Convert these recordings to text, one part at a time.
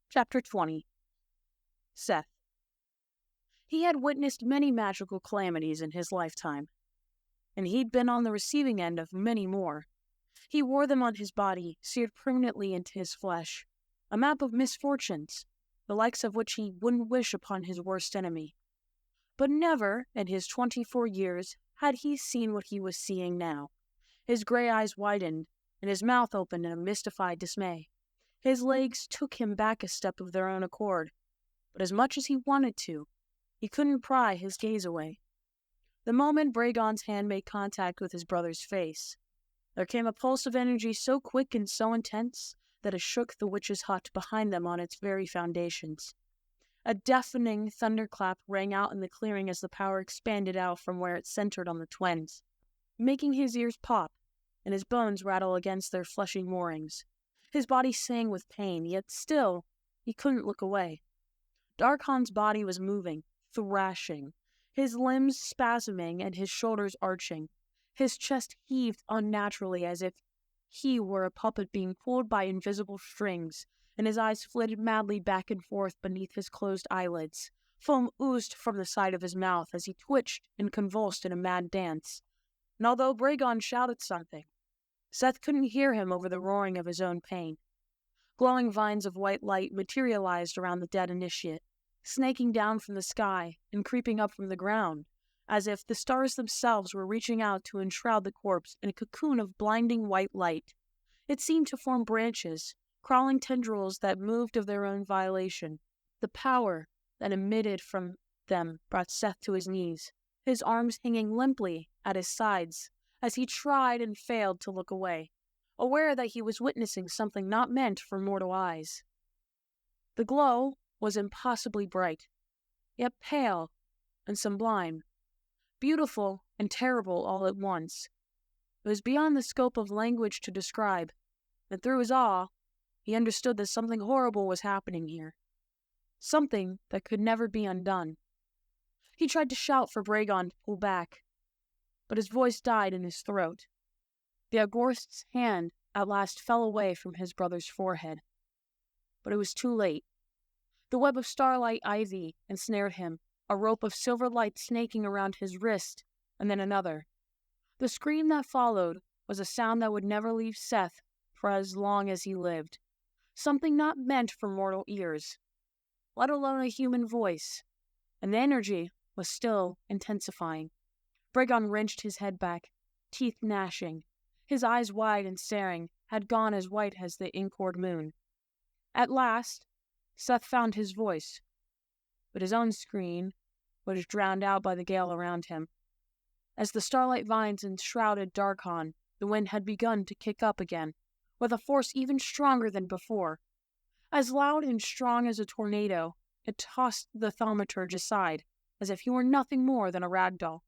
Chapter 20. Seth. He had witnessed many magical calamities in his lifetime, and he'd been on the receiving end of many more. He wore them on his body, seared permanently into his flesh, a map of misfortunes, the likes of which he wouldn't wish upon his worst enemy. But never, in his 24 years, had he seen what he was seeing now. His gray eyes widened, and his mouth opened in a mystified dismay. His legs took him back a step of their own accord, but as much as he wanted to, he couldn't pry his gaze away. The moment Bragon's hand made contact with his brother's face, there came a pulse of energy so quick and so intense that it shook the witch's hut behind them on its very foundations. A deafening thunderclap rang out in the clearing as the power expanded out from where it centered on the twins, making his ears pop and his bones rattle against their fleshy moorings. His body sang with pain, yet still he couldn't look away. Darcon's body was moving, thrashing, his limbs spasming and his shoulders arching. His chest heaved unnaturally as if he were a puppet being pulled by invisible strings, and his eyes flitted madly back and forth beneath his closed eyelids. Foam oozed from the side of his mouth as he twitched and convulsed in a mad dance. And although Bragon shouted something, Seth couldn't hear him over the roaring of his own pain. Glowing vines of white light materialized around the dead initiate, snaking down from the sky and creeping up from the ground, as if the stars themselves were reaching out to enshroud the corpse in a cocoon of blinding white light. It seemed to form branches, crawling tendrils that moved of their own violation. The power that emitted from them brought Seth to his knees, his arms hanging limply at his sides, as he tried and failed to look away, aware that he was witnessing something not meant for mortal eyes. The glow was impossibly bright, yet pale and sublime, beautiful and terrible all at once. It was beyond the scope of language to describe, and through his awe, he understood that something horrible was happening here, something that could never be undone. He tried to shout for Bragon to pull back, but his voice died in his throat. The Agorst's hand at last fell away from his brother's forehead, but it was too late. The web of starlight ivy ensnared him, a rope of silver light snaking around his wrist, and then another. The scream that followed was a sound that would never leave Seth for as long as he lived, something not meant for mortal ears, let alone a human voice, and the energy was still intensifying. Bragon wrenched his head back, teeth gnashing. His eyes wide and staring, had gone as white as the incord moon. At last, Seth found his voice, but his own scream was drowned out by the gale around him. As the starlight vines enshrouded Darcon, the wind had begun to kick up again, with a force even stronger than before. As loud and strong as a tornado, it tossed the thaumaturge aside, as if he were nothing more than a rag doll,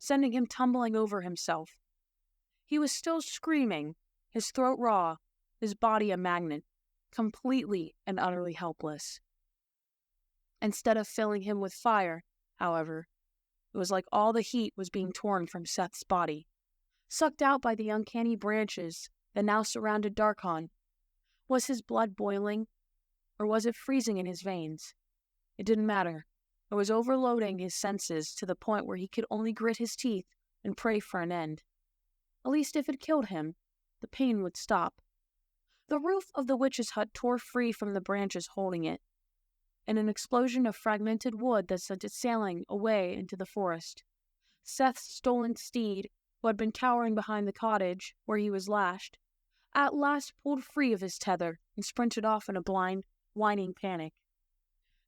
sending him tumbling over himself. He was still screaming, his throat raw, his body a magnet, completely and utterly helpless. Instead of filling him with fire, however, it was like all the heat was being torn from Seth's body, sucked out by the uncanny branches that now surrounded Darcon. Was his blood boiling, or was it freezing in his veins? It didn't matter. It was overloading his senses to the point where he could only grit his teeth and pray for an end. At least if it killed him, the pain would stop. The roof of the witch's hut tore free from the branches holding it, and an explosion of fragmented wood that sent it sailing away into the forest. Seth's stolen steed, who had been cowering behind the cottage where he was lashed, at last pulled free of his tether and sprinted off in a blind, whining panic.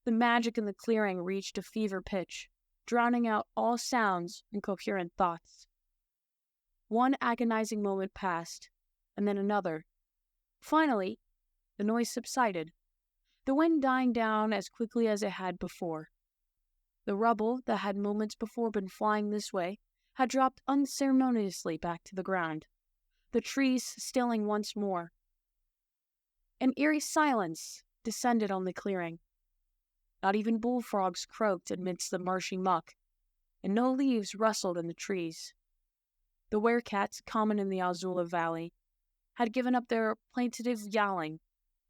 The magic in the clearing reached a fever pitch, drowning out all sounds and coherent thoughts. One agonizing moment passed, and then another. Finally, the noise subsided, the wind dying down as quickly as it had before. The rubble that had moments before been flying this way had dropped unceremoniously back to the ground, the trees stilling once more. An eerie silence descended on the clearing. Not even bullfrogs croaked amidst the marshy muck, and no leaves rustled in the trees. The werecats, common in the Azula Valley, had given up their plaintive yowling,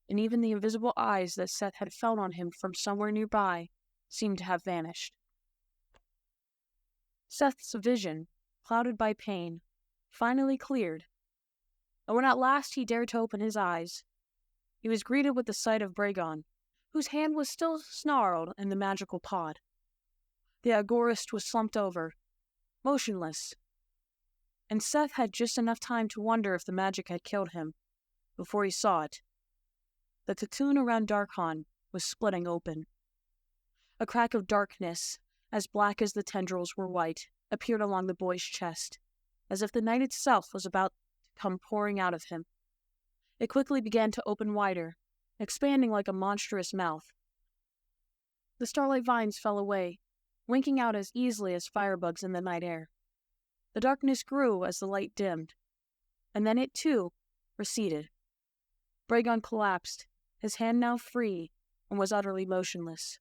and even the invisible eyes that Seth had felt on him from somewhere nearby seemed to have vanished. Seth's vision, clouded by pain, finally cleared, and when at last he dared to open his eyes, he was greeted with the sight of Bragon, whose hand was still snarled in the magical pod. The agorist was slumped over, motionless, and Seth had just enough time to wonder if the magic had killed him before he saw it. The cocoon around Darcon was splitting open. A crack of darkness, as black as the tendrils were white, appeared along the boy's chest, as if the night itself was about to come pouring out of him. It quickly began to open wider, expanding like a monstrous mouth. The starlight vines fell away, winking out as easily as firebugs in the night air. The darkness grew as the light dimmed, and then it, too, receded. Bragon collapsed, his hand now free, and was utterly motionless.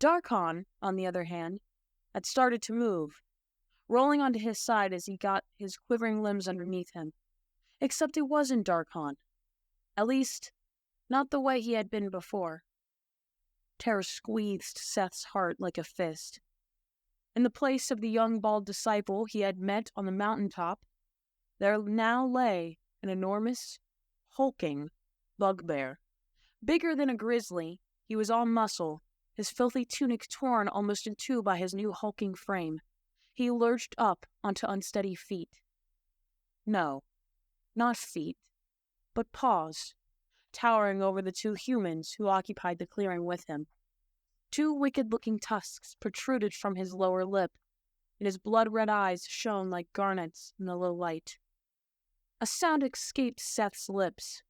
Darcon, on the other hand, had started to move, rolling onto his side as he got his quivering limbs underneath him. Except it wasn't Darcon. At least, not the way he had been before. Terror squeezed Seth's heart like a fist. In the place of the young bald disciple he had met on the mountaintop, there now lay an enormous, hulking bugbear. Bigger than a grizzly, he was all muscle, his filthy tunic torn almost in two by his new hulking frame. He lurched up onto unsteady feet. No, not feet, but paws, towering over the two humans who occupied the clearing with him. Two wicked-looking tusks protruded from his lower lip, and his blood-red eyes shone like garnets in the low light. A sound escaped Seth's lips,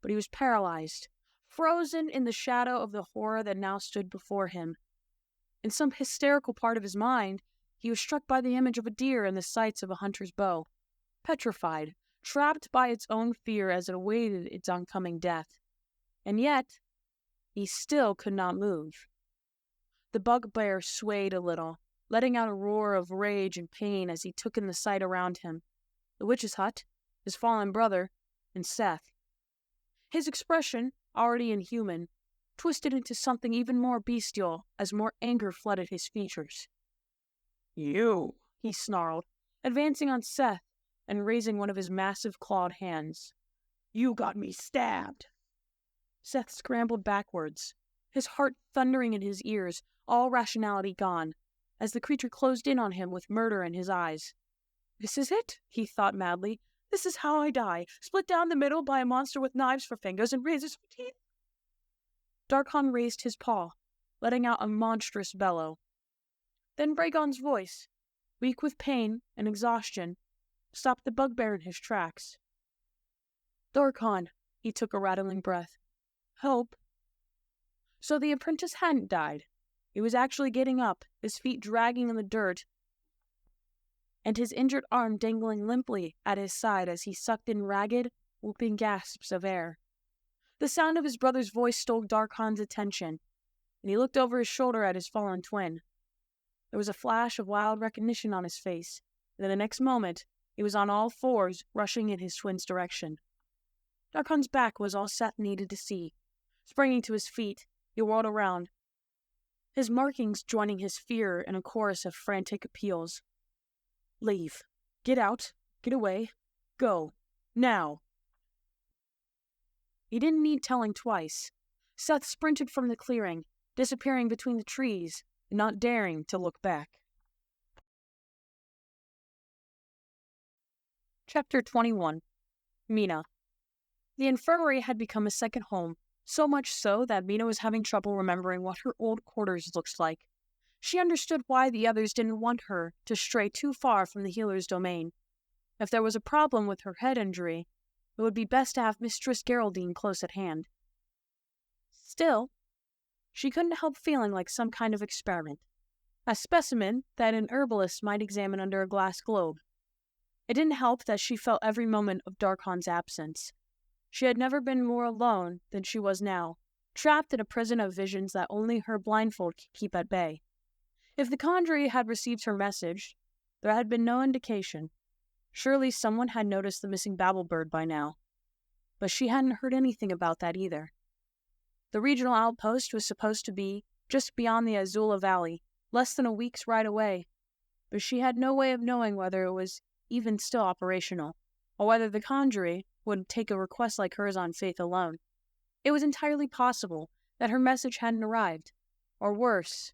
but he was paralyzed, frozen in the shadow of the horror that now stood before him. In some hysterical part of his mind, he was struck by the image of a deer in the sights of a hunter's bow, petrified, trapped by its own fear as it awaited its oncoming death. And yet, he still could not move. The bugbear swayed a little, letting out a roar of rage and pain as he took in the sight around him. The witch's hut, his fallen brother, and Seth. His expression, already inhuman, twisted into something even more bestial as more anger flooded his features. "You," he snarled, advancing on Seth and raising one of his massive clawed hands. "You got me stabbed." Seth scrambled backwards, his heart thundering in his ears, all rationality gone, as the creature closed in on him with murder in his eyes. "This is it," he thought madly. "This is how I die, split down the middle by a monster with knives for fingers and razors for teeth." Darcon raised his paw, letting out a monstrous bellow. Then Bragon's voice, weak with pain and exhaustion, stopped the bugbear in his tracks. "Darcon," he took a rattling breath. "Help." So the apprentice hadn't died. He was actually getting up, his feet dragging in the dirt, and his injured arm dangling limply at his side as he sucked in ragged, whooping gasps of air. The sound of his brother's voice stole Darcon's attention, and he looked over his shoulder at his fallen twin. There was a flash of wild recognition on his face, and in the next moment, he was on all fours, rushing in his twin's direction. Darcon's back was all Seth needed to see. Springing to his feet, he whirled around, his markings joining his fear in a chorus of frantic appeals. "Leave. Get out. Get away. Go. Now." He didn't need telling twice. Seth sprinted from the clearing, disappearing between the trees, and not daring to look back. Chapter 21. Mina. The infirmary had become a second home, so much so that Mina was having trouble remembering what her old quarters looked like. She understood why the others didn't want her to stray too far from the healer's domain. If there was a problem with her head injury, it would be best to have Mistress Geraldine close at hand. Still, she couldn't help feeling like some kind of experiment, a specimen that an herbalist might examine under a glass globe. It didn't help that she felt every moment of Darcon's absence. She had never been more alone than she was now, trapped in a prison of visions that only her blindfold could keep at bay. If the conjurer had received her message, there had been no indication. Surely someone had noticed the missing babble bird by now. but she hadn't heard anything about that either. The regional outpost was supposed to be just beyond the Azula Valley, less than a week's ride away, but she had no way of knowing whether it was even still operational, or whether the Conjurer would take a request like hers on faith alone. It was entirely possible that her message hadn't arrived, or worse,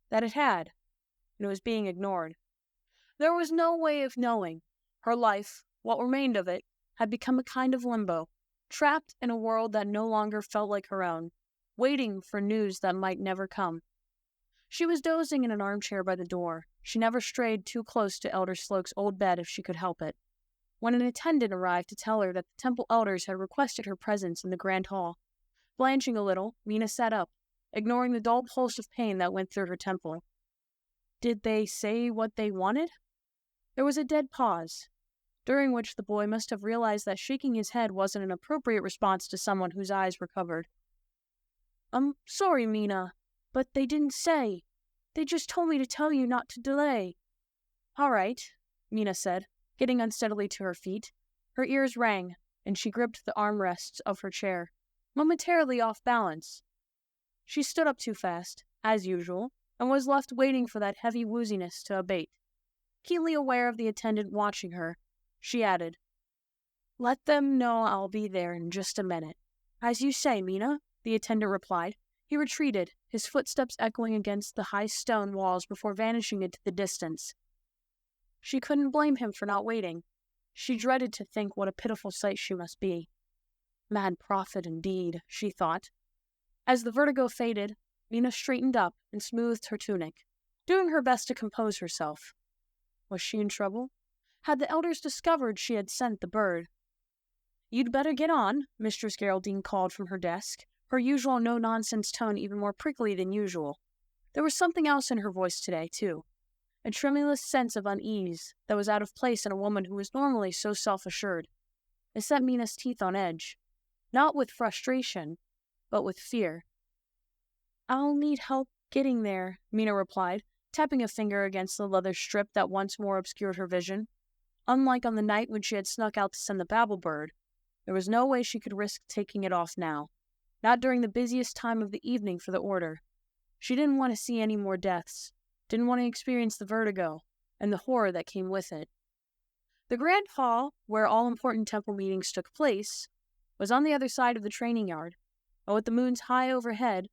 that it had, and it was being ignored. There was no way of knowing. Her life, what remained of it, had become a kind of limbo, trapped in a world that no longer felt like her own, waiting for news that might never come. She was dozing in an armchair by the door. She never strayed too close to Elder Sloke's old bed if she could help it, when an attendant arrived to tell her that the temple elders had requested her presence in the grand hall. Blanching a little, Mina sat up, ignoring the dull pulse of pain that went through her temple. Did they say what they wanted? There was a dead pause, during which the boy must have realized that shaking his head wasn't an appropriate response to someone whose eyes were covered. I'm sorry, Mina, but they didn't say. They just told me to tell you not to delay. All right, Mina said, getting unsteadily to her feet. Her ears rang, and she gripped the armrests of her chair, momentarily off balance. She stood up too fast, as usual, and was left waiting for that heavy wooziness to abate. Keenly aware of the attendant watching her, she added, Let them know I'll be there in just a minute. As you say, Mina, the attendant replied. He retreated, his footsteps echoing against the high stone walls before vanishing into the distance. She couldn't blame him for not waiting. She dreaded to think what a pitiful sight she must be. Mad prophet indeed, she thought. As the vertigo faded, Mina straightened up and smoothed her tunic, doing her best to compose herself. Was she in trouble? Had the elders discovered she had sent the bird? You'd better get on, Mistress Geraldine called from her desk, her usual no-nonsense tone even more prickly than usual. There was something else in her voice today, too. A tremulous sense of unease that was out of place in a woman who was normally so self-assured. It set Mina's teeth on edge, not with frustration, but with fear. I'll need help getting there, Mina replied, tapping a finger against the leather strip that once more obscured her vision. Unlike on the night when she had snuck out to send the babble bird, there was no way she could risk taking it off now. Not during the busiest time of the evening for the Order. She didn't want to see any more deaths, didn't want to experience the vertigo, and the horror that came with it. The Grand Hall, where all important temple meetings took place, was on the other side of the training yard, and with the moon's high overhead,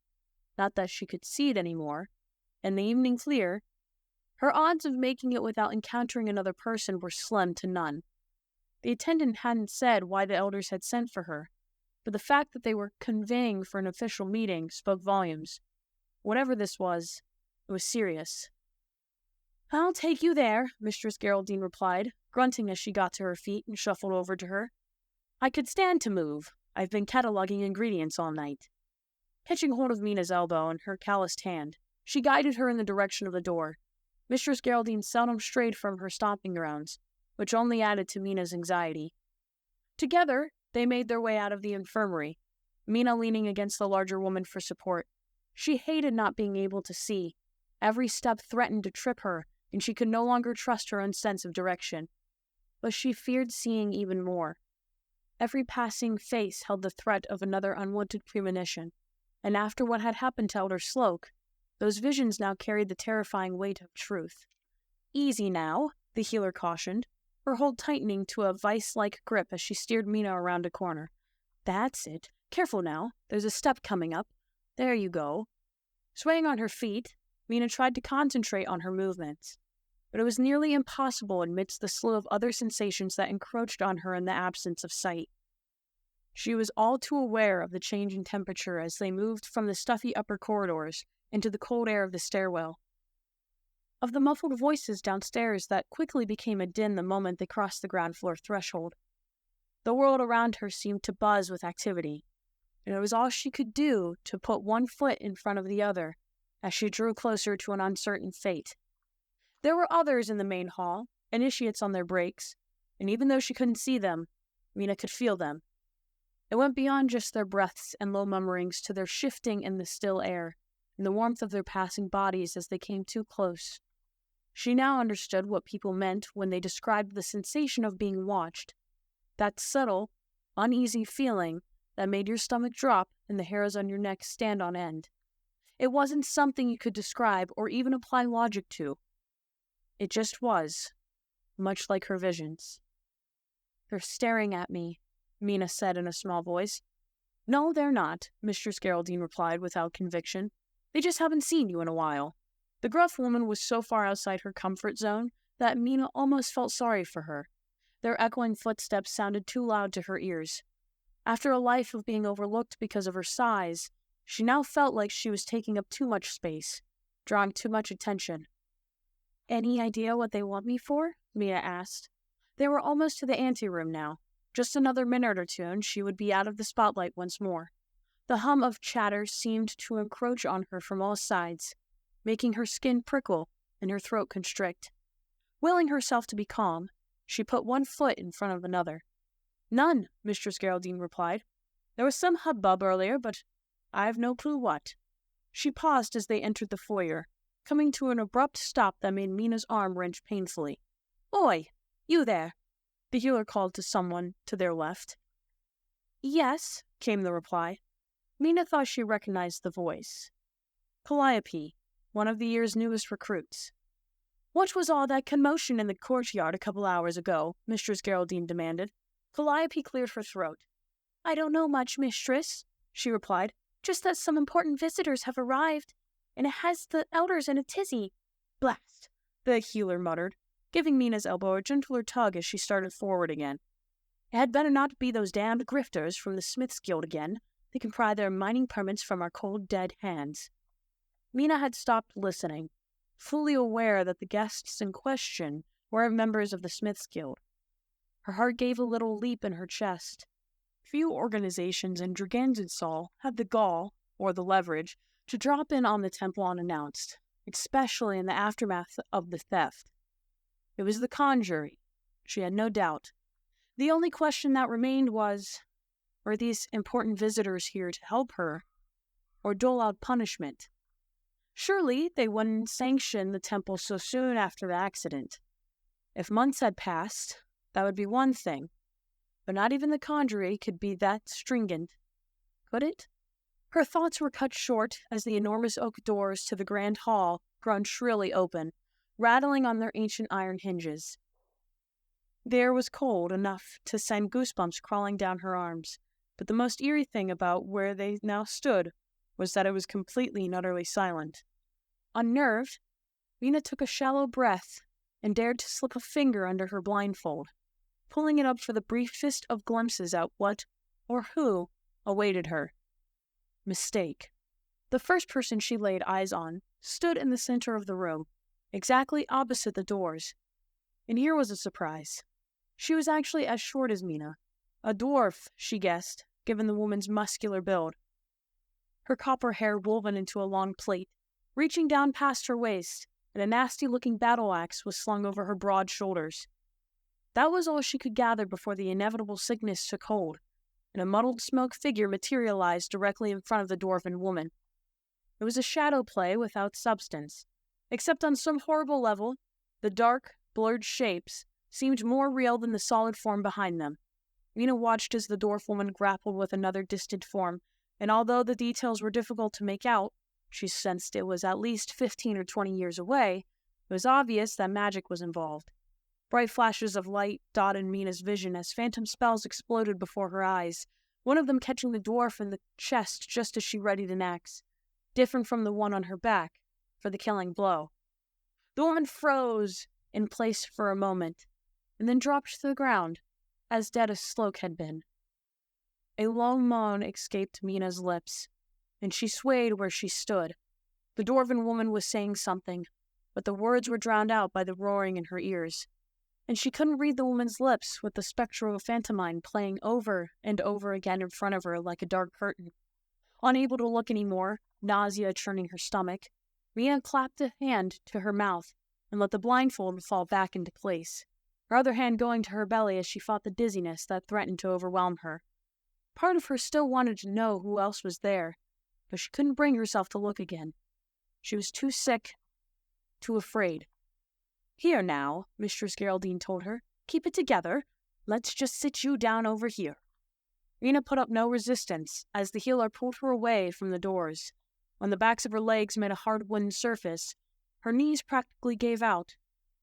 not that she could see it anymore, and the evening clear, her odds of making it without encountering another person were slim to none. The attendant hadn't said why the elders had sent for her, but the fact that they were conveying for an official meeting spoke volumes. Whatever this was, it was serious. I'll take you there, Mistress Geraldine replied, grunting as she got to her feet and shuffled over to her. I could stand to move. I've been cataloging ingredients all night. Catching hold of Mina's elbow in her calloused hand, she guided her in the direction of the door. Mistress Geraldine seldom strayed from her stomping grounds, which only added to Mina's anxiety. Together, they made their way out of the infirmary, Mina leaning against the larger woman for support. She hated not being able to see. Every step threatened to trip her, and she could no longer trust her own sense of direction. But she feared seeing even more. Every passing face held the threat of another unwanted premonition, and after what had happened to Elder Sloke, those visions now carried the terrifying weight of truth. Easy now, the healer cautioned, her hold tightening to a vice-like grip as she steered Mina around a corner. That's it. Careful now. There's a step coming up. There you go. Swaying on her feet, Mina tried to concentrate on her movements, but it was nearly impossible amidst the slew of other sensations that encroached on her in the absence of sight. She was all too aware of the change in temperature as they moved from the stuffy upper corridors into the cold air of the stairwell, of the muffled voices downstairs that quickly became a din the moment they crossed the ground floor threshold. The world around her seemed to buzz with activity, and it was all she could do to put one foot in front of the other as she drew closer to an uncertain fate. There were others in the main hall, initiates on their breaks, and even though she couldn't see them, Mina could feel them. It went beyond just their breaths and low murmurings to their shifting in the still air, and the warmth of their passing bodies as they came too close. She now understood what people meant when they described the sensation of being watched. That subtle, uneasy feeling that made your stomach drop and the hairs on your neck stand on end. It wasn't something you could describe or even apply logic to. It just was, much like her visions. "They're staring at me," Mina said in a small voice. "No, they're not," Mistress Geraldine replied without conviction. "They just haven't seen you in a while." The gruff woman was so far outside her comfort zone that Mina almost felt sorry for her. Their echoing footsteps sounded too loud to her ears. After a life of being overlooked because of her size, she now felt like she was taking up too much space, drawing too much attention. "Any idea what they want me for?" Mina asked. They were almost to the anteroom now. Just another minute or two and she would be out of the spotlight once more. The hum of chatter seemed to encroach on her from all sides, making her skin prickle and her throat constrict. Willing herself to be calm, she put one foot in front of another. "None," Mistress Geraldine replied. "There was some hubbub earlier, but I've no clue what." She paused as they entered the foyer, coming to an abrupt stop that made Mina's arm wrench painfully. "Oi, you there," the healer called to someone to their left. "Yes," came the reply. Mina thought she recognized the voice. Calliope, one of the year's newest recruits. "What was all that commotion in the courtyard a couple hours ago?" Mistress Geraldine demanded. Calliope cleared her throat. "I don't know much, mistress," she replied. "Just that some important visitors have arrived, and it has the elders in a tizzy." "Blast," the healer muttered, giving Mina's elbow a gentler tug as she started forward again. "It had better not be those damned grifters from the Smiths Guild again. They can pry their mining permits from our cold, dead hands." Mina had stopped listening, fully aware that the guests in question were members of the Smiths Guild. Her heart gave a little leap in her chest. Few organizations in Draganzensal had the gall, or the leverage, to drop in on the temple unannounced, especially in the aftermath of the theft. It was the conjury, she had no doubt. The only question that remained was, were these important visitors here to help her, or dole out punishment? Surely they wouldn't sanction the temple so soon after the accident. If months had passed, that would be one thing, but not even the conjury could be that stringent. Could it? Her thoughts were cut short as the enormous oak doors to the grand hall groaned shrilly open, rattling on their ancient iron hinges. The air was cold enough to send goosebumps crawling down her arms, but the most eerie thing about where they now stood was that it was completely and utterly silent. Unnerved, Mina took a shallow breath and dared to slip a finger under her blindfold, pulling it up for the briefest of glimpses at what, or who, awaited her. Mistake. The first person she laid eyes on stood in the center of the room, exactly opposite the doors. And here was a surprise. She was actually as short as Mina. A dwarf, she guessed, given the woman's muscular build. Her copper hair woven into a long plait, reaching down past her waist, and a nasty-looking battle axe was slung over her broad shoulders. That was all she could gather before the inevitable sickness took hold, and a muddled smoke figure materialized directly in front of the dwarven woman. It was a shadow play without substance, except on some horrible level, the dark, blurred shapes seemed more real than the solid form behind them. Mina watched as the dwarf woman grappled with another distant form, and although the details were difficult to make out, she sensed it was at least 15 or 20 years away. It was obvious that magic was involved. Bright flashes of light dotted Mina's vision as phantom spells exploded before her eyes, one of them catching the dwarf in the chest just as she readied an axe, different from the one on her back, for the killing blow. The woman froze in place for a moment, and then dropped to the ground, as dead as Sloke had been. A low moan escaped Mina's lips, and she swayed where she stood. The dwarven woman was saying something, but the words were drowned out by the roaring in her ears, and she couldn't read the woman's lips with the spectral phantomine playing over and over again in front of her like a dark curtain. Unable to look anymore, nausea churning her stomach, Mina clapped a hand to her mouth and let the blindfold fall back into place, her other hand going to her belly as she fought the dizziness that threatened to overwhelm her. Part of her still wanted to know who else was there, but she couldn't bring herself to look again. She was too sick, too afraid. "Here now," Mistress Geraldine told her. "Keep it together. Let's just sit you down over here." Mina put up no resistance as the healer pulled her away from the doors. When the backs of her legs met a hard wooden surface, her knees practically gave out,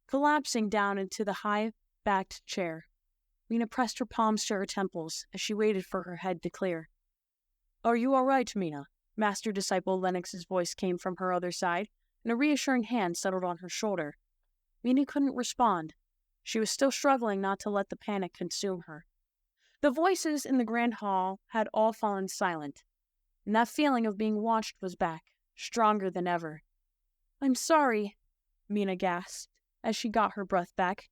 collapsing down into the high-backed chair. Mina pressed her palms to her temples as she waited for her head to clear. "Are you all right, Mina?" Master Disciple Lennox's voice came from her other side, and a reassuring hand settled on her shoulder. Mina couldn't respond. She was still struggling not to let the panic consume her. The voices in the grand hall had all fallen silent, and that feeling of being watched was back, stronger than ever. "I'm sorry," Mina gasped as she got her breath back,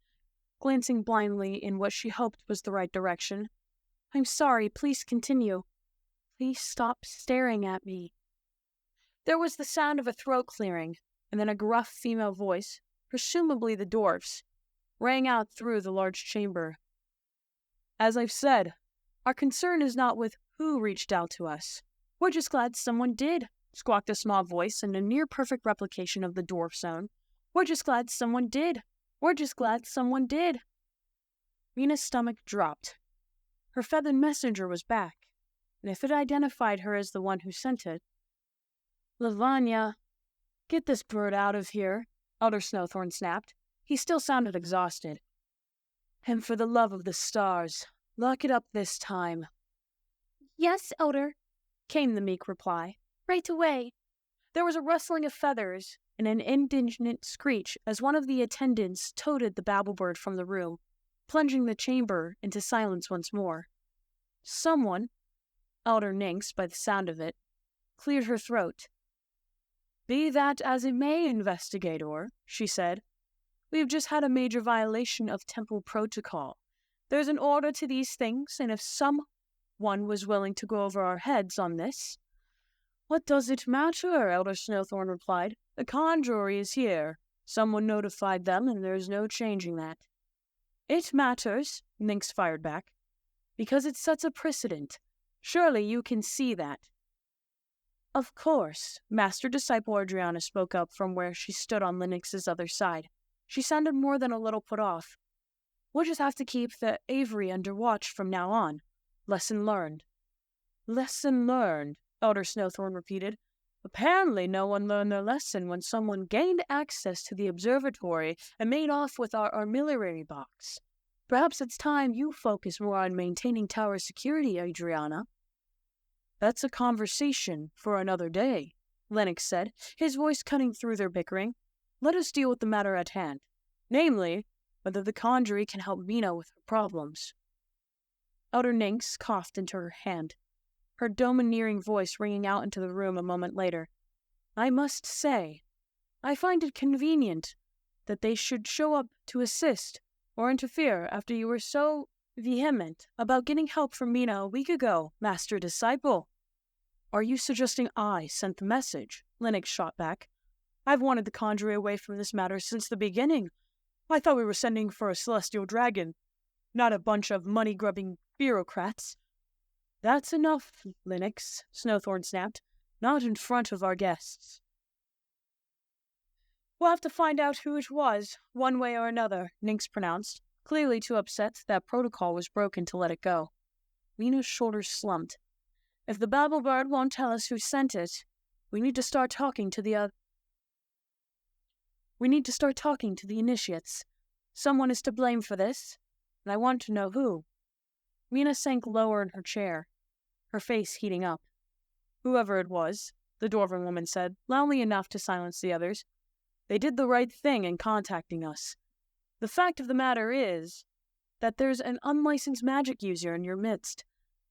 glancing blindly in what she hoped was the right direction. "I'm sorry, please continue. Please stop staring at me." There was the sound of a throat clearing, and then a gruff female voice, presumably the dwarf's, rang out through the large chamber. "As I've said, our concern is not with who reached out to us. We're just glad someone did," squawked a small voice in a near-perfect replication of the dwarf's own. "We're just glad someone did. We're just glad someone did." Mina's stomach dropped. Her feathered messenger was back, and if it identified her as the one who sent it... "Lavanya, get this bird out of here," Elder Snowthorn snapped. He still sounded exhausted. "And for the love of the stars, lock it up this time." "Yes, Elder," came the meek reply. "Right away." There was a rustling of feathers and an indignant screech as one of the attendants toted the babblebird from the room, plunging the chamber into silence once more. Someone, Elder Nynx by the sound of it, cleared her throat. "Be that as it may, investigator," she said. "We've just had a major violation of temple protocol. There's an order to these things, and if someone was willing to go over our heads on this..." "What does it matter?" Elder Snowthorn replied. "The conjurer is here. Someone notified them, and there's no changing that." "It matters," Nynx fired back, "because it sets a precedent. Surely you can see that." "Of course," Master Disciple Adriana spoke up from where she stood on Lennox's other side. She sounded more than a little put off. "We'll just have to keep the Avery under watch from now on. Lesson learned." "Lesson learned," Elder Snowthorn repeated. "Apparently no one learned their lesson when someone gained access to the observatory and made off with our armillary box. Perhaps it's time you focus more on maintaining tower security, Adriana." "That's a conversation for another day," Lennox said, his voice cutting through their bickering. "Let us deal with the matter at hand, namely, whether the conjurer can help Mina with her problems." Elder Nynx coughed into her hand, her domineering voice ringing out into the room a moment later. "I must say, I find it convenient that they should show up to assist or interfere after you were so vehement about getting help from Mina a week ago, Master Disciple." "Are you suggesting I sent the message?" Lennox shot back. "I've wanted the conjurer away from this matter since the beginning. I thought we were sending for a celestial dragon, not a bunch of money-grubbing bureaucrats." "That's enough, Lennox," Snowthorn snapped. "Not in front of our guests." "We'll have to find out who it was, one way or another," Nynx pronounced, clearly too upset that protocol was broken to let it go. Mina's shoulders slumped. "If the babblebird won't tell us who sent it, we need to start talking to the initiates. Someone is to blame for this, and I want to know who." Mina sank lower in her chair, her face heating up. "Whoever it was," the dwarven woman said, loudly enough to silence the others, "they did the right thing in contacting us. The fact of the matter is that there's an unlicensed magic user in your midst.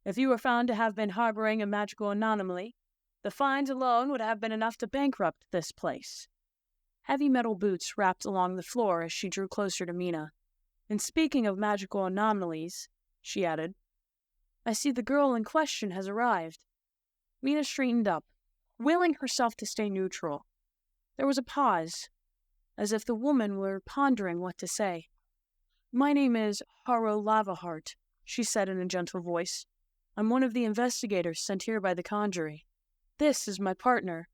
If you were found to have been harboring a magical anomaly, the fines alone would have been enough to bankrupt this place." Heavy metal boots rapped along the floor as she drew closer to Mina. "And speaking of magical anomalies," she added, "I see the girl in question has arrived." Mina straightened up, willing herself to stay neutral. There was a pause, as if the woman were pondering what to say. "My name is Haro Lavaheart," she said in a gentle voice. "I'm one of the investigators sent here by the conjurer. This is my partner."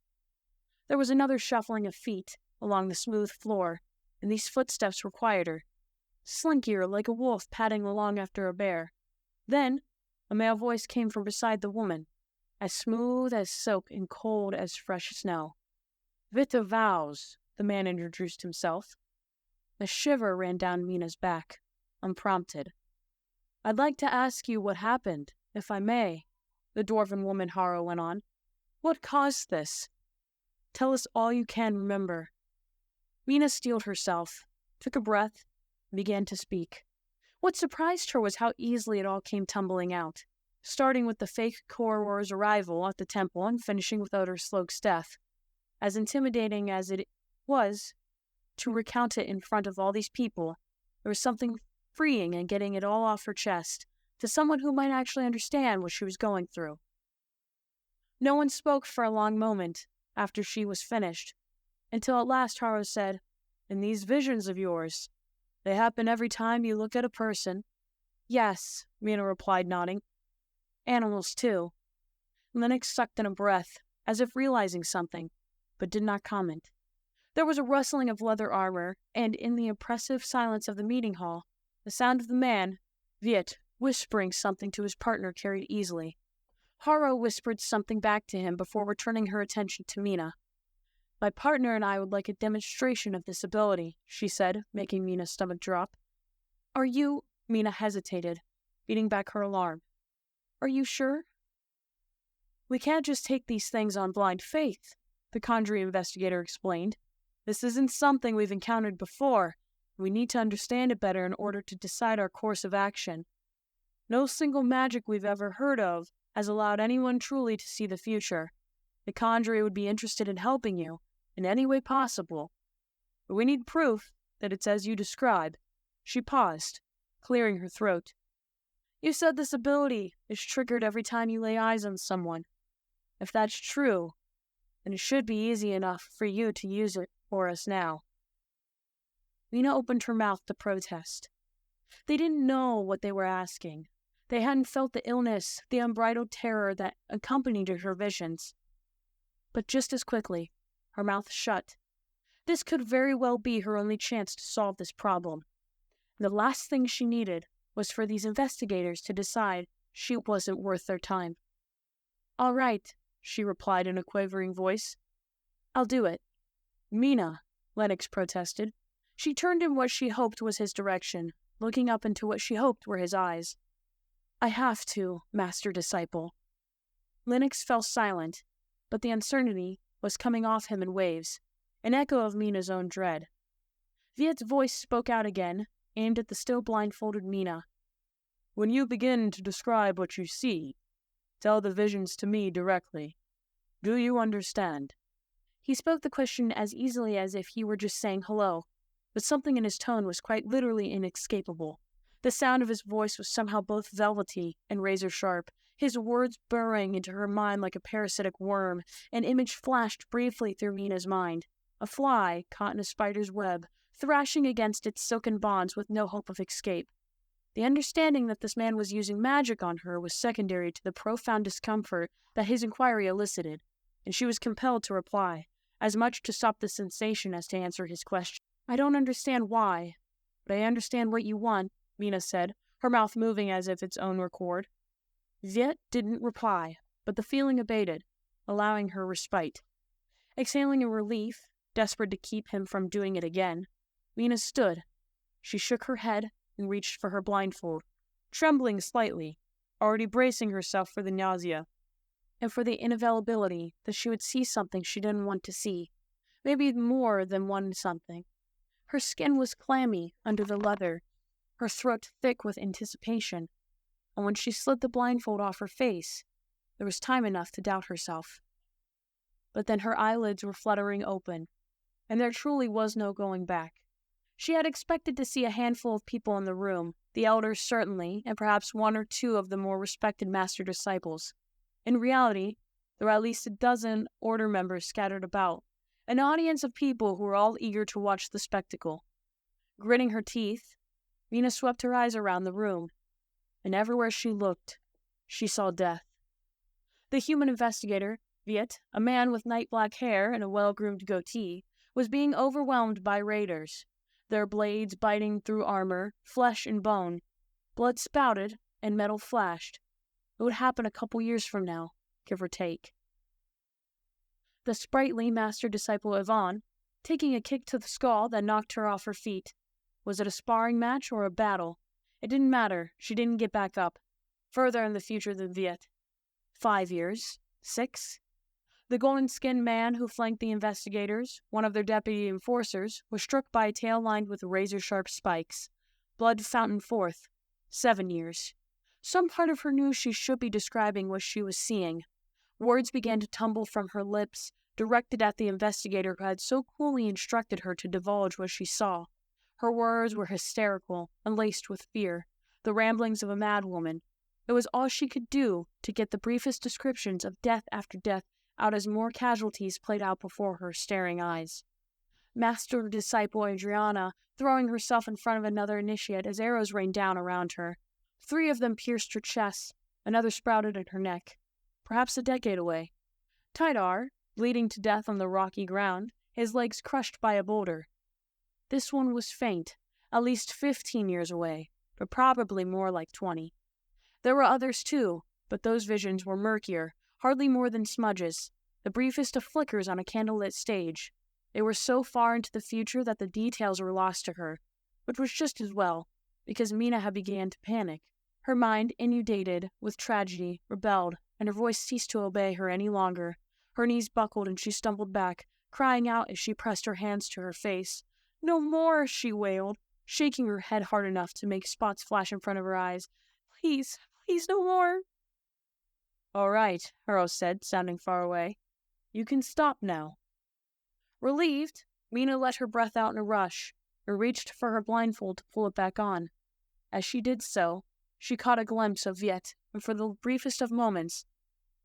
There was another shuffling of feet along the smooth floor, and these footsteps were quieter, slinkier like a wolf padding along after a bear. Then, A male voice came from beside the woman, as smooth as silk and cold as fresh snow. Vita Vows, the man introduced himself. A shiver ran down Mina's back, unprompted. I'd like to ask you what happened, if I may, the dwarven woman Haro went on. What caused this? Tell us all you can remember. Mina steeled herself, took a breath, and began to speak. What surprised her was how easily it all came tumbling out, starting with the fake Koror's arrival at the temple and finishing with Oder Slog's death. As intimidating as it was to recount it in front of all these people, there was something freeing in getting it all off her chest to someone who might actually understand what she was going through. No one spoke for a long moment after she was finished, until at last Haro said, "And these visions of yours, they happen every time you look at a person?" "Yes," Mina replied, nodding. "Animals, too." Lennox sucked in a breath, as if realizing something, but did not comment. There was a rustling of leather armor, and in the oppressive silence of the meeting hall, the sound of the man, Viet, whispering something to his partner carried easily. Haro whispered something back to him before returning her attention to Mina. "My partner and I would like a demonstration of this ability," she said, making Mina's stomach drop. "Are you—" Mina hesitated, beating back her alarm. "Are you sure?" "We can't just take these things on blind faith," the conjuring investigator explained. "This isn't something we've encountered before. We need to understand it better in order to decide our course of action. No single magic we've ever heard of has allowed anyone truly to see the future. The conjurer would be interested in helping you in any way possible. But we need proof that it's as you describe." She paused, clearing her throat. "You said this ability is triggered every time you lay eyes on someone. If that's true, then it should be easy enough for you to use it for us now." Mina opened her mouth to protest. They didn't know what they were asking. They hadn't felt the illness, the unbridled terror that accompanied her visions. But just as quickly, her mouth shut. This could very well be her only chance to solve this problem. The last thing she needed was for these investigators to decide she wasn't worth their time. "All right," she replied in a quavering voice. "I'll do it." "Mina," Lennox protested. She turned in what she hoped was his direction, looking up into what she hoped were his eyes. "I have to, Master Disciple." Lennox fell silent, but the uncertainty was coming off him in waves, an echo of Mina's own dread. Viet's voice spoke out again, aimed at the still blindfolded Mina. "When you begin to describe what you see, tell the visions to me directly. Do you understand?" He spoke the question as easily as if he were just saying hello, but something in his tone was quite literally inescapable. The sound of his voice was somehow both velvety and razor-sharp, his words burrowing into her mind like a parasitic worm. An image flashed briefly through Mina's mind. A fly caught in a spider's web, thrashing against its silken bonds with no hope of escape. The understanding that this man was using magic on her was secondary to the profound discomfort that his inquiry elicited, and she was compelled to reply, as much to stop the sensation as to answer his question. "I don't understand why, but I understand what you want," Mina said, her mouth moving as if its own record. Viet didn't reply, but the feeling abated, allowing her respite. Exhaling in relief, desperate to keep him from doing it again, Mina stood. She shook her head and reached for her blindfold, trembling slightly, already bracing herself for the nausea, and for the inevitability that she would see something she didn't want to see, maybe more than one something. Her skin was clammy under the leather, her throat thick with anticipation, and when she slid the blindfold off her face, there was time enough to doubt herself. But then her eyelids were fluttering open, and there truly was no going back. She had expected to see a handful of people in the room, the elders certainly, and perhaps one or two of the more respected master disciples. In reality, there were at least a dozen order members scattered about, an audience of people who were all eager to watch the spectacle. Gritting her teeth, Mina swept her eyes around the room, and everywhere she looked, she saw death. The human investigator, Viet, a man with night-black hair and a well-groomed goatee, was being overwhelmed by raiders, their blades biting through armor, flesh and bone. Blood spouted, and metal flashed. It would happen a couple years from now, give or take. The sprightly master-disciple Yvonne, taking a kick to the skull that knocked her off her feet. Was it a sparring match or a battle? It didn't matter. She didn't get back up. Further in the future than Viet. 5 years? 6? The golden-skinned man who flanked the investigators, one of their deputy enforcers, was struck by a tail lined with razor-sharp spikes. Blood fountained forth. 7 years. Some part of her knew she should be describing what she was seeing. Words began to tumble from her lips, directed at the investigator who had so coolly instructed her to divulge what she saw. Her words were hysterical and laced with fear, the ramblings of a madwoman. It was all she could do to get the briefest descriptions of death after death out as more casualties played out before her staring eyes. Master-disciple Adriana, throwing herself in front of another initiate as arrows rained down around her. 3 of them pierced her chest, another sprouted in her neck. Perhaps a decade away. Tidar, bleeding to death on the rocky ground, his legs crushed by a boulder. This one was faint, at least 15 years away, but probably more like 20. There were others too, but those visions were murkier, hardly more than smudges, the briefest of flickers on a candlelit stage. They were so far into the future that the details were lost to her, which was just as well, because Mina had begun to panic. Her mind, inundated with tragedy, rebelled, and her voice ceased to obey her any longer. Her knees buckled and she stumbled back, crying out as she pressed her hands to her face. "No more," she wailed, shaking her head hard enough to make spots flash in front of her eyes. "Please, please, no more." "All right," Hero said, sounding far away. "You can stop now." Relieved, Mina let her breath out in a rush and reached for her blindfold to pull it back on. As she did so, she caught a glimpse of Viet, and for the briefest of moments,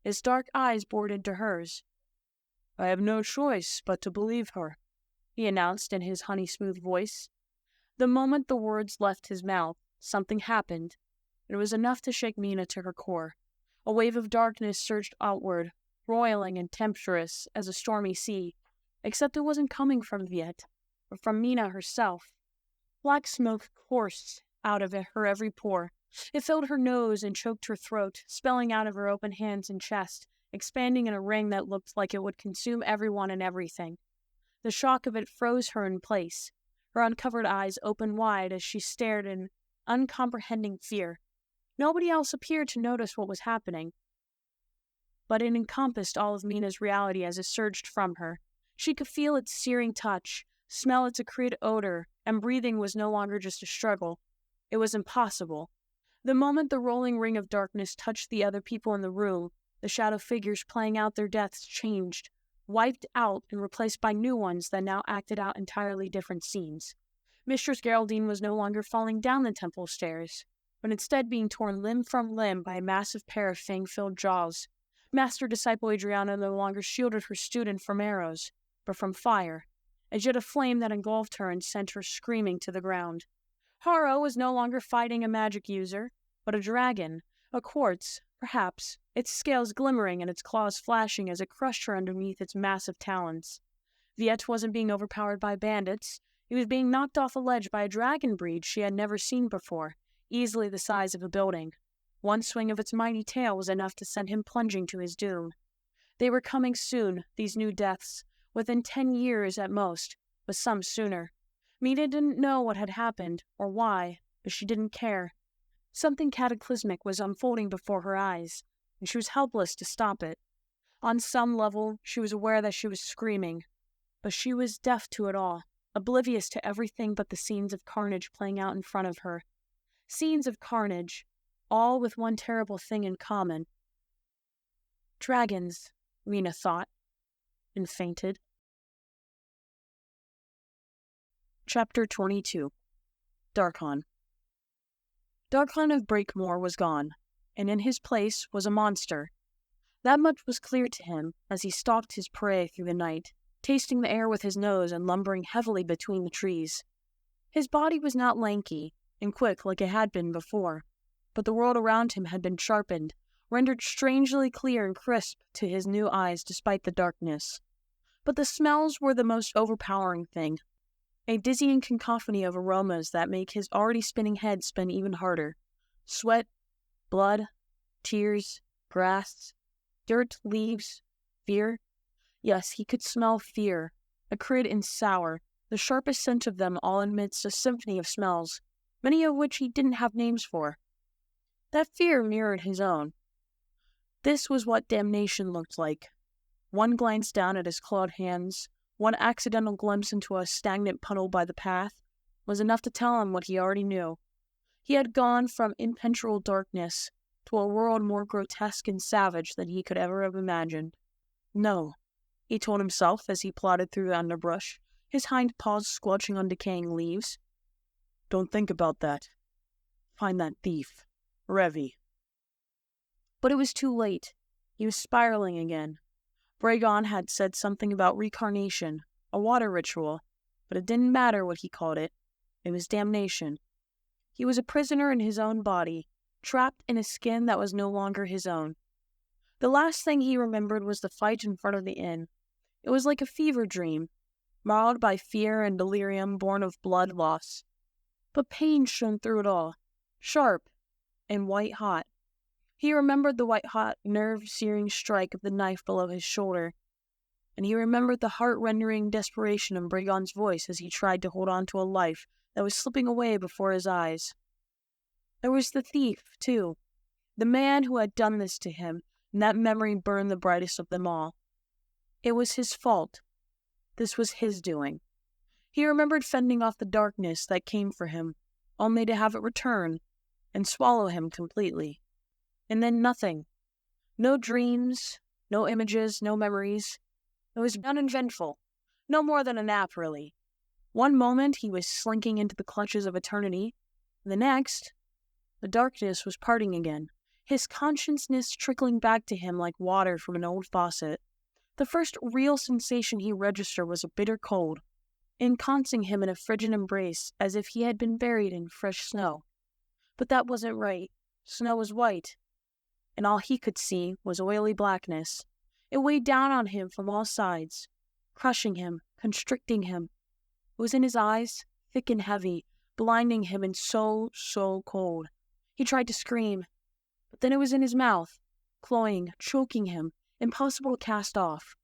his dark eyes bored into hers. "I have no choice but to believe her," he announced in his honey-smooth voice. The moment the words left his mouth, something happened. It was enough to shake Mina to her core. A wave of darkness surged outward, roiling and tempestuous as a stormy sea, except it wasn't coming from Viet, but from Mina herself. Black smoke coursed out of her every pore. It filled her nose and choked her throat, spelling out of her open hands and chest, expanding in a ring that looked like it would consume everyone and everything. The shock of it froze her in place. Her uncovered eyes opened wide as she stared in uncomprehending fear. Nobody else appeared to notice what was happening, but it encompassed all of Mina's reality as it surged from her. She could feel its searing touch, smell its acrid odor, and breathing was no longer just a struggle. It was impossible. The moment the rolling ring of darkness touched the other people in the room, the shadow figures playing out their deaths changed, wiped out and replaced by new ones that now acted out entirely different scenes. Mistress Geraldine was no longer falling down the temple stairs, but instead being torn limb from limb by a massive pair of fang-filled jaws. Master-disciple Adriana no longer shielded her student from arrows, but from fire, a jet of flame that engulfed her and sent her screaming to the ground. Haro was no longer fighting a magic user, but a dragon, a quartz, perhaps, its scales glimmering and its claws flashing as it crushed her underneath its massive talons. Viet wasn't being overpowered by bandits. He was being knocked off a ledge by a dragon breed she had never seen before, easily the size of a building. One swing of its mighty tail was enough to send him plunging to his doom. They were coming soon, these new deaths, within 10 years at most, but some sooner. Mina didn't know what had happened, or why, but she didn't care. Something cataclysmic was unfolding before her eyes, and she was helpless to stop it. On some level, she was aware that she was screaming, but she was deaf to it all, oblivious to everything but the scenes of carnage playing out in front of her. Scenes of carnage, all with one terrible thing in common. Dragons, Mina thought, and fainted. Chapter 22. Darcon. Darcon of Breakmore was gone, and in his place was a monster. That much was clear to him as he stalked his prey through the night, tasting the air with his nose and lumbering heavily between the trees. His body was not lanky and quick like it had been before, but the world around him had been sharpened, rendered strangely clear and crisp to his new eyes despite the darkness. But the smells were the most overpowering thing. A dizzying cacophony of aromas that make his already spinning head spin even harder. Sweat, blood, Tears, grass, dirt, leaves, fear. Yes, he could smell fear, acrid and sour, the sharpest scent of them all amidst a symphony of smells, many of which he didn't have names for. That fear mirrored his own. This was what damnation looked like. One glance down at his clawed hands, one accidental glimpse into a stagnant puddle by the path, was enough to tell him what he already knew. He had gone from impenetrable darkness to a world more grotesque and savage than he could ever have imagined. No, he told himself as he plodded through the underbrush, his hind paws squelching on decaying leaves. Don't think about that. Find that thief, Revy. But it was too late. He was spiraling again. Bragon had said something about recarnation, a water ritual, but it didn't matter what he called it. It was damnation. He was a prisoner in his own body, trapped in a skin that was no longer his own. The last thing he remembered was the fight in front of the inn. It was like a fever dream, marred by fear and delirium born of blood loss. But pain shone through it all, sharp and white-hot. He remembered the white-hot, nerve-searing strike of the knife below his shoulder, and he remembered the heart-rending desperation in Bragon's voice as he tried to hold on to a life that was slipping away before his eyes. There was the thief, too, the man who had done this to him, and that memory burned the brightest of them all. It was his fault. This was his doing. He remembered fending off the darkness that came for him, only to have it return and swallow him completely. And then nothing. No dreams, no images, no memories. It was uneventful. No more than a nap, really. One moment he was slinking into the clutches of eternity. The next, the darkness was parting again, his consciousness trickling back to him like water from an old faucet. The first real sensation he registered was a bitter cold, ensconcing him in a frigid embrace as if he had been buried in fresh snow. But that wasn't right. Snow was white, and all he could see was oily blackness. It weighed down on him from all sides, crushing him, constricting him. It was in his eyes, thick and heavy, blinding him and so cold. He tried to scream, but then it was in his mouth, cloying, choking him, impossible to cast off.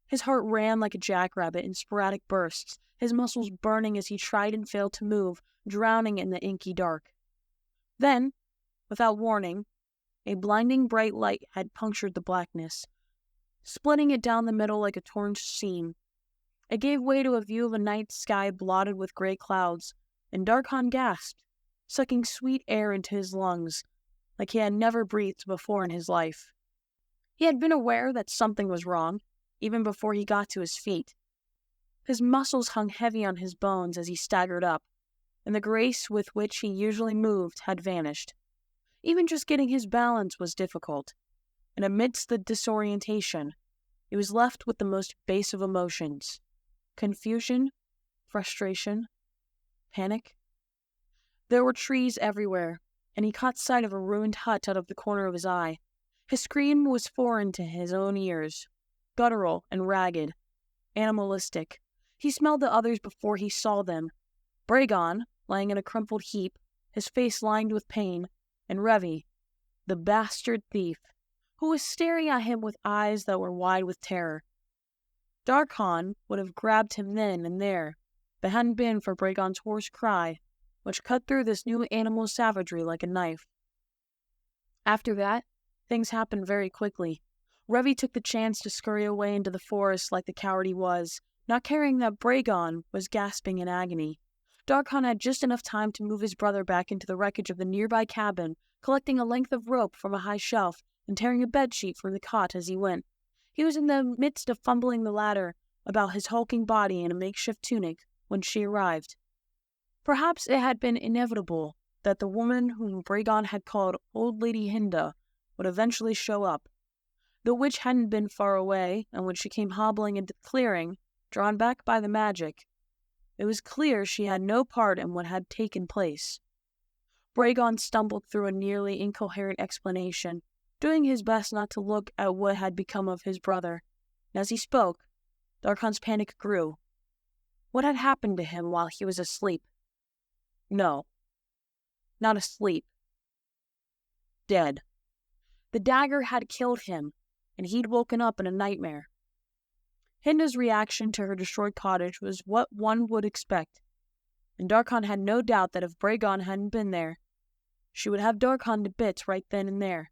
His heart ran like a jackrabbit in sporadic bursts, his muscles burning as he tried and failed to move, drowning in the inky dark. Then, without warning, a blinding bright light had punctured the blackness, splitting it down the middle like a torn seam. It gave way to a view of a night sky blotted with gray clouds, and Darcon gasped, sucking sweet air into his lungs, like he had never breathed before in his life. He had been aware that something was wrong, even before he got to his feet. His muscles hung heavy on his bones as he staggered up, and the grace with which he usually moved had vanished. Even just getting his balance was difficult, and amidst the disorientation, he was left with the most base of emotions: confusion, frustration, panic. There were trees everywhere, and he caught sight of a ruined hut out of the corner of his eye. His scream was foreign to his own ears, guttural and ragged, animalistic. He smelled the others before he saw them. Bragon, lying in a crumpled heap, his face lined with pain, and Revy, the bastard thief, who was staring at him with eyes that were wide with terror. Darcon would have grabbed him then and there, if it hadn't been for Bragon's hoarse cry, which cut through this new animal savagery like a knife. After that, things happened very quickly. Revy took the chance to scurry away into the forest like the coward he was, not caring that Bragon was gasping in agony. Darcon had just enough time to move his brother back into the wreckage of the nearby cabin, collecting a length of rope from a high shelf and tearing a bedsheet from the cot as he went. He was in the midst of fumbling the ladder about his hulking body in a makeshift tunic when she arrived. Perhaps it had been inevitable that the woman whom Bragon had called Old Lady Hinda would eventually show up. The witch hadn't been far away, and when she came hobbling into the clearing, drawn back by the magic, it was clear she had no part in what had taken place. Bragon stumbled through a nearly incoherent explanation, doing his best not to look at what had become of his brother. And as he spoke, Darcon's panic grew. What had happened to him while he was asleep? No, not asleep. Dead. The dagger had killed him, and he'd woken up in a nightmare. Hinda's reaction to her destroyed cottage was what one would expect, and Darcon had no doubt that if Bragon hadn't been there, she would have Darcon to bits right then and there.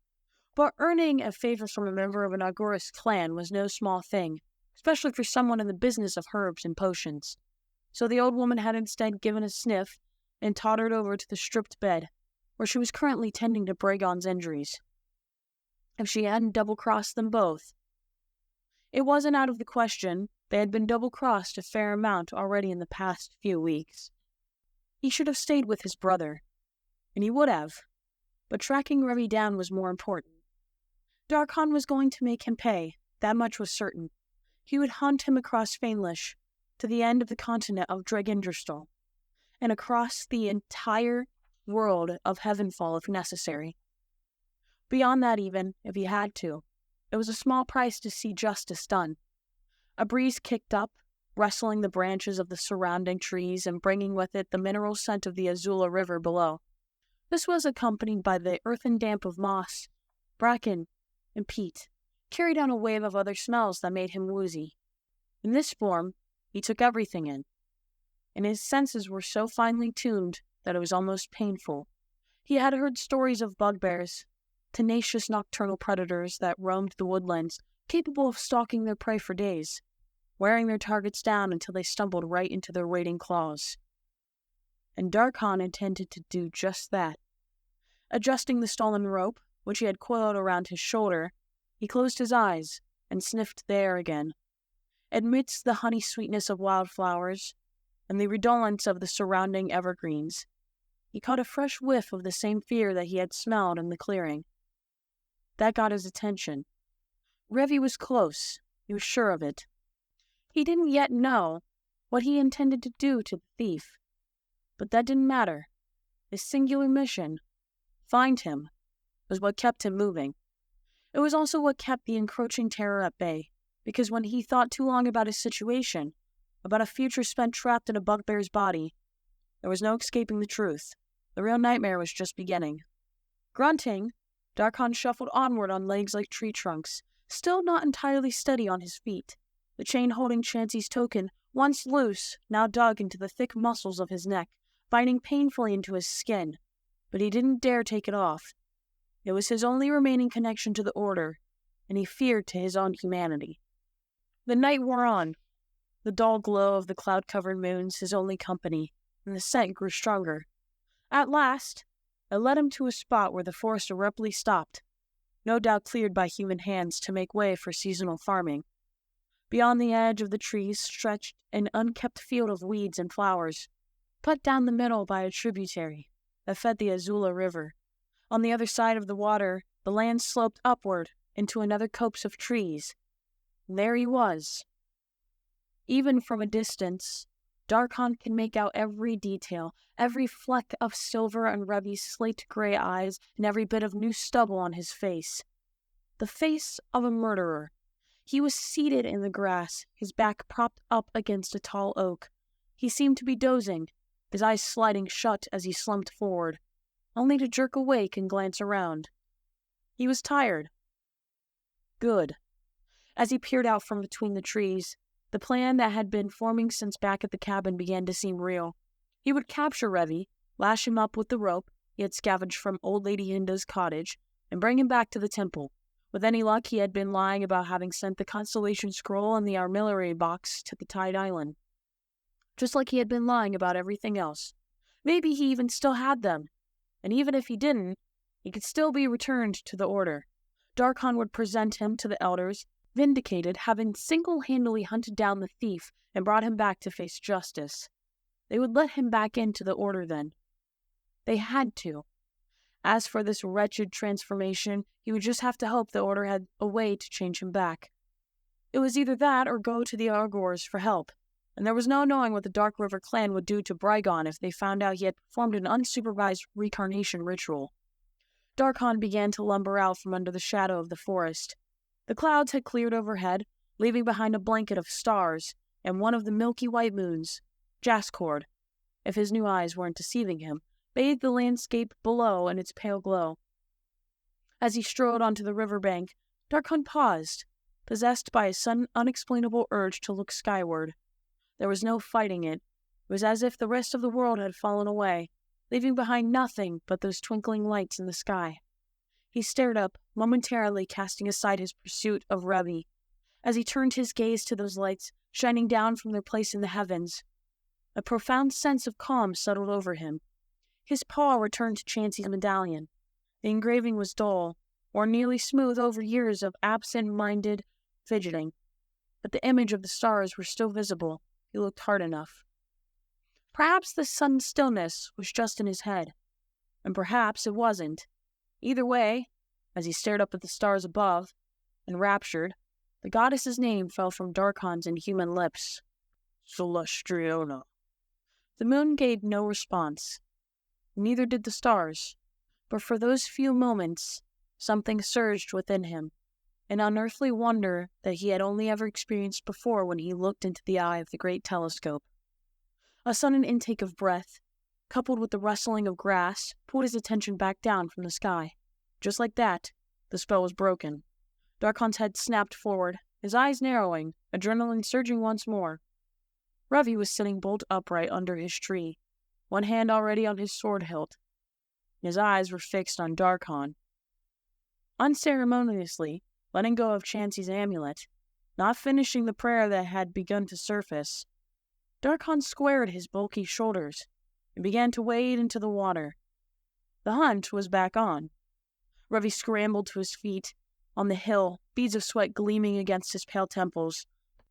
But earning a favor from a member of an Augurus clan was no small thing, especially for someone in the business of herbs and potions. So the old woman had instead given a sniff and tottered over to the stripped bed, where she was currently tending to Bragon's injuries. If she hadn't double-crossed them both. It wasn't out of the question. They had been double-crossed a fair amount already in the past few weeks. He should have stayed with his brother, and he would have, but tracking Revy down was more important. Darcon was going to make him pay, that much was certain. He would hunt him across Fainlish, to the end of the continent of Dragendrastal, and across the entire world of Heavenfall if necessary. Beyond that even, if he had to. It was a small price to see justice done. A breeze kicked up, rustling the branches of the surrounding trees and bringing with it the mineral scent of the Azula River below. This was accompanied by the earthen damp of moss, bracken, and peat, carried on a wave of other smells that made him woozy. In this form, he took everything in, and his senses were so finely tuned that it was almost painful. He had heard stories of bugbears, tenacious nocturnal predators that roamed the woodlands, capable of stalking their prey for days, wearing their targets down until they stumbled right into their waiting claws. And Darcon intended to do just that. Adjusting the stolen rope, which he had coiled around his shoulder, he closed his eyes and sniffed the air again. Amidst the honey sweetness of wildflowers and the redolence of the surrounding evergreens, he caught a fresh whiff of the same fear that he had smelled in the clearing. That got his attention. Revy was close, he was sure of it. He didn't yet know what he intended to do to the thief, but that didn't matter. His singular mission, find him, was what kept him moving. It was also what kept the encroaching terror at bay, because when he thought too long about his situation, about a future spent trapped in a bugbear's body, there was no escaping the truth. The real nightmare was just beginning. Grunting, Darcon shuffled onward on legs like tree trunks, still not entirely steady on his feet. The chain holding Chansey's token, once loose, now dug into the thick muscles of his neck, biting painfully into his skin. But he didn't dare take it off. It was his only remaining connection to the Order, and he feared to his own humanity. The night wore on. The dull glow of the cloud-covered moons his only company, and the scent grew stronger. At last, it led him to a spot where the forest abruptly stopped, no doubt cleared by human hands to make way for seasonal farming. Beyond the edge of the trees stretched an unkept field of weeds and flowers, cut down the middle by a tributary that fed the Azula River. On the other side of the water, the land sloped upward into another copse of trees. And there he was. Even from a distance, Darcon could make out every detail, every fleck of silver on Revy's slate-gray eyes, and every bit of new stubble on his face. The face of a murderer. He was seated in the grass, his back propped up against a tall oak. He seemed to be dozing, his eyes sliding shut as he slumped forward, only to jerk awake and glance around. He was tired. Good. As he peered out from between the trees, the plan that had been forming since back at the cabin began to seem real. He would capture Revy, lash him up with the rope he had scavenged from Old Lady Hinda's cottage, and bring him back to the temple. With any luck, he had been lying about having sent the constellation scroll and the armillary box to the Tide Island. Just like he had been lying about everything else. Maybe he even still had them. And even if he didn't, he could still be returned to the Order. Darcon would present him to the elders, vindicated, having single-handedly hunted down the thief and brought him back to face justice. They would let him back into the Order then. They had to. As for this wretched transformation, he would just have to hope the Order had a way to change him back. It was either that or go to the Augurs for help, and there was no knowing what the Dark River clan would do to Bragon if they found out he had performed an unsupervised reincarnation ritual. Darcon began to lumber out from under the shadow of the forest. The clouds had cleared overhead, leaving behind a blanket of stars and one of the milky white moons. Jascord, if his new eyes weren't deceiving him, bathed the landscape below in its pale glow. As he strode onto the riverbank, Darcon paused, possessed by a sudden unexplainable urge to look skyward. There was no fighting it. It was as if the rest of the world had fallen away, leaving behind nothing but those twinkling lights in the sky. He stared up, momentarily casting aside his pursuit of Revi. As he turned his gaze to those lights, shining down from their place in the heavens, a profound sense of calm settled over him. His paw returned to Chansey's medallion. The engraving was dull, or nearly smooth over years of absent-minded fidgeting, but the image of the stars were still visible. He looked hard enough. Perhaps the sudden stillness was just in his head, and perhaps it wasn't. Either way, as he stared up at the stars above, enraptured, the goddess's name fell from Darcon's inhuman lips. Celestriona. The moon gave no response. Neither did the stars. But for those few moments, something surged within him, an unearthly wonder that he had only ever experienced before when he looked into the eye of the great telescope. A sudden intake of breath, coupled with the rustling of grass, pulled his attention back down from the sky. Just like that, the spell was broken. Darcon's head snapped forward, his eyes narrowing, adrenaline surging once more. Revi was sitting bolt upright under his tree, one hand already on his sword hilt. His eyes were fixed on Darcon. Unceremoniously, letting go of Chansey's amulet, not finishing the prayer that had begun to surface, Darcon squared his bulky shoulders and began to wade into the water. The hunt was back on. Revi scrambled to his feet on the hill, beads of sweat gleaming against his pale temples.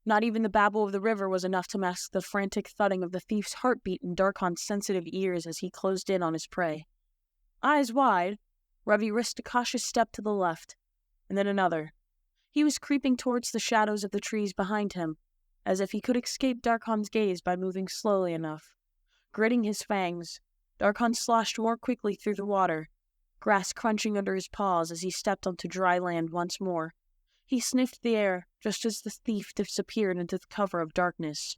Not even the babble of the river was enough to mask the frantic thudding of the thief's heartbeat in Darcon's sensitive ears as he closed in on his prey. Eyes wide, Revi risked a cautious step to the left, and then another. He was creeping towards the shadows of the trees behind him, as if he could escape Darcon's gaze by moving slowly enough. Gritting his fangs, Darcon sloshed more quickly through the water, grass crunching under his paws as he stepped onto dry land once more. He sniffed the air just as the thief disappeared into the cover of darkness.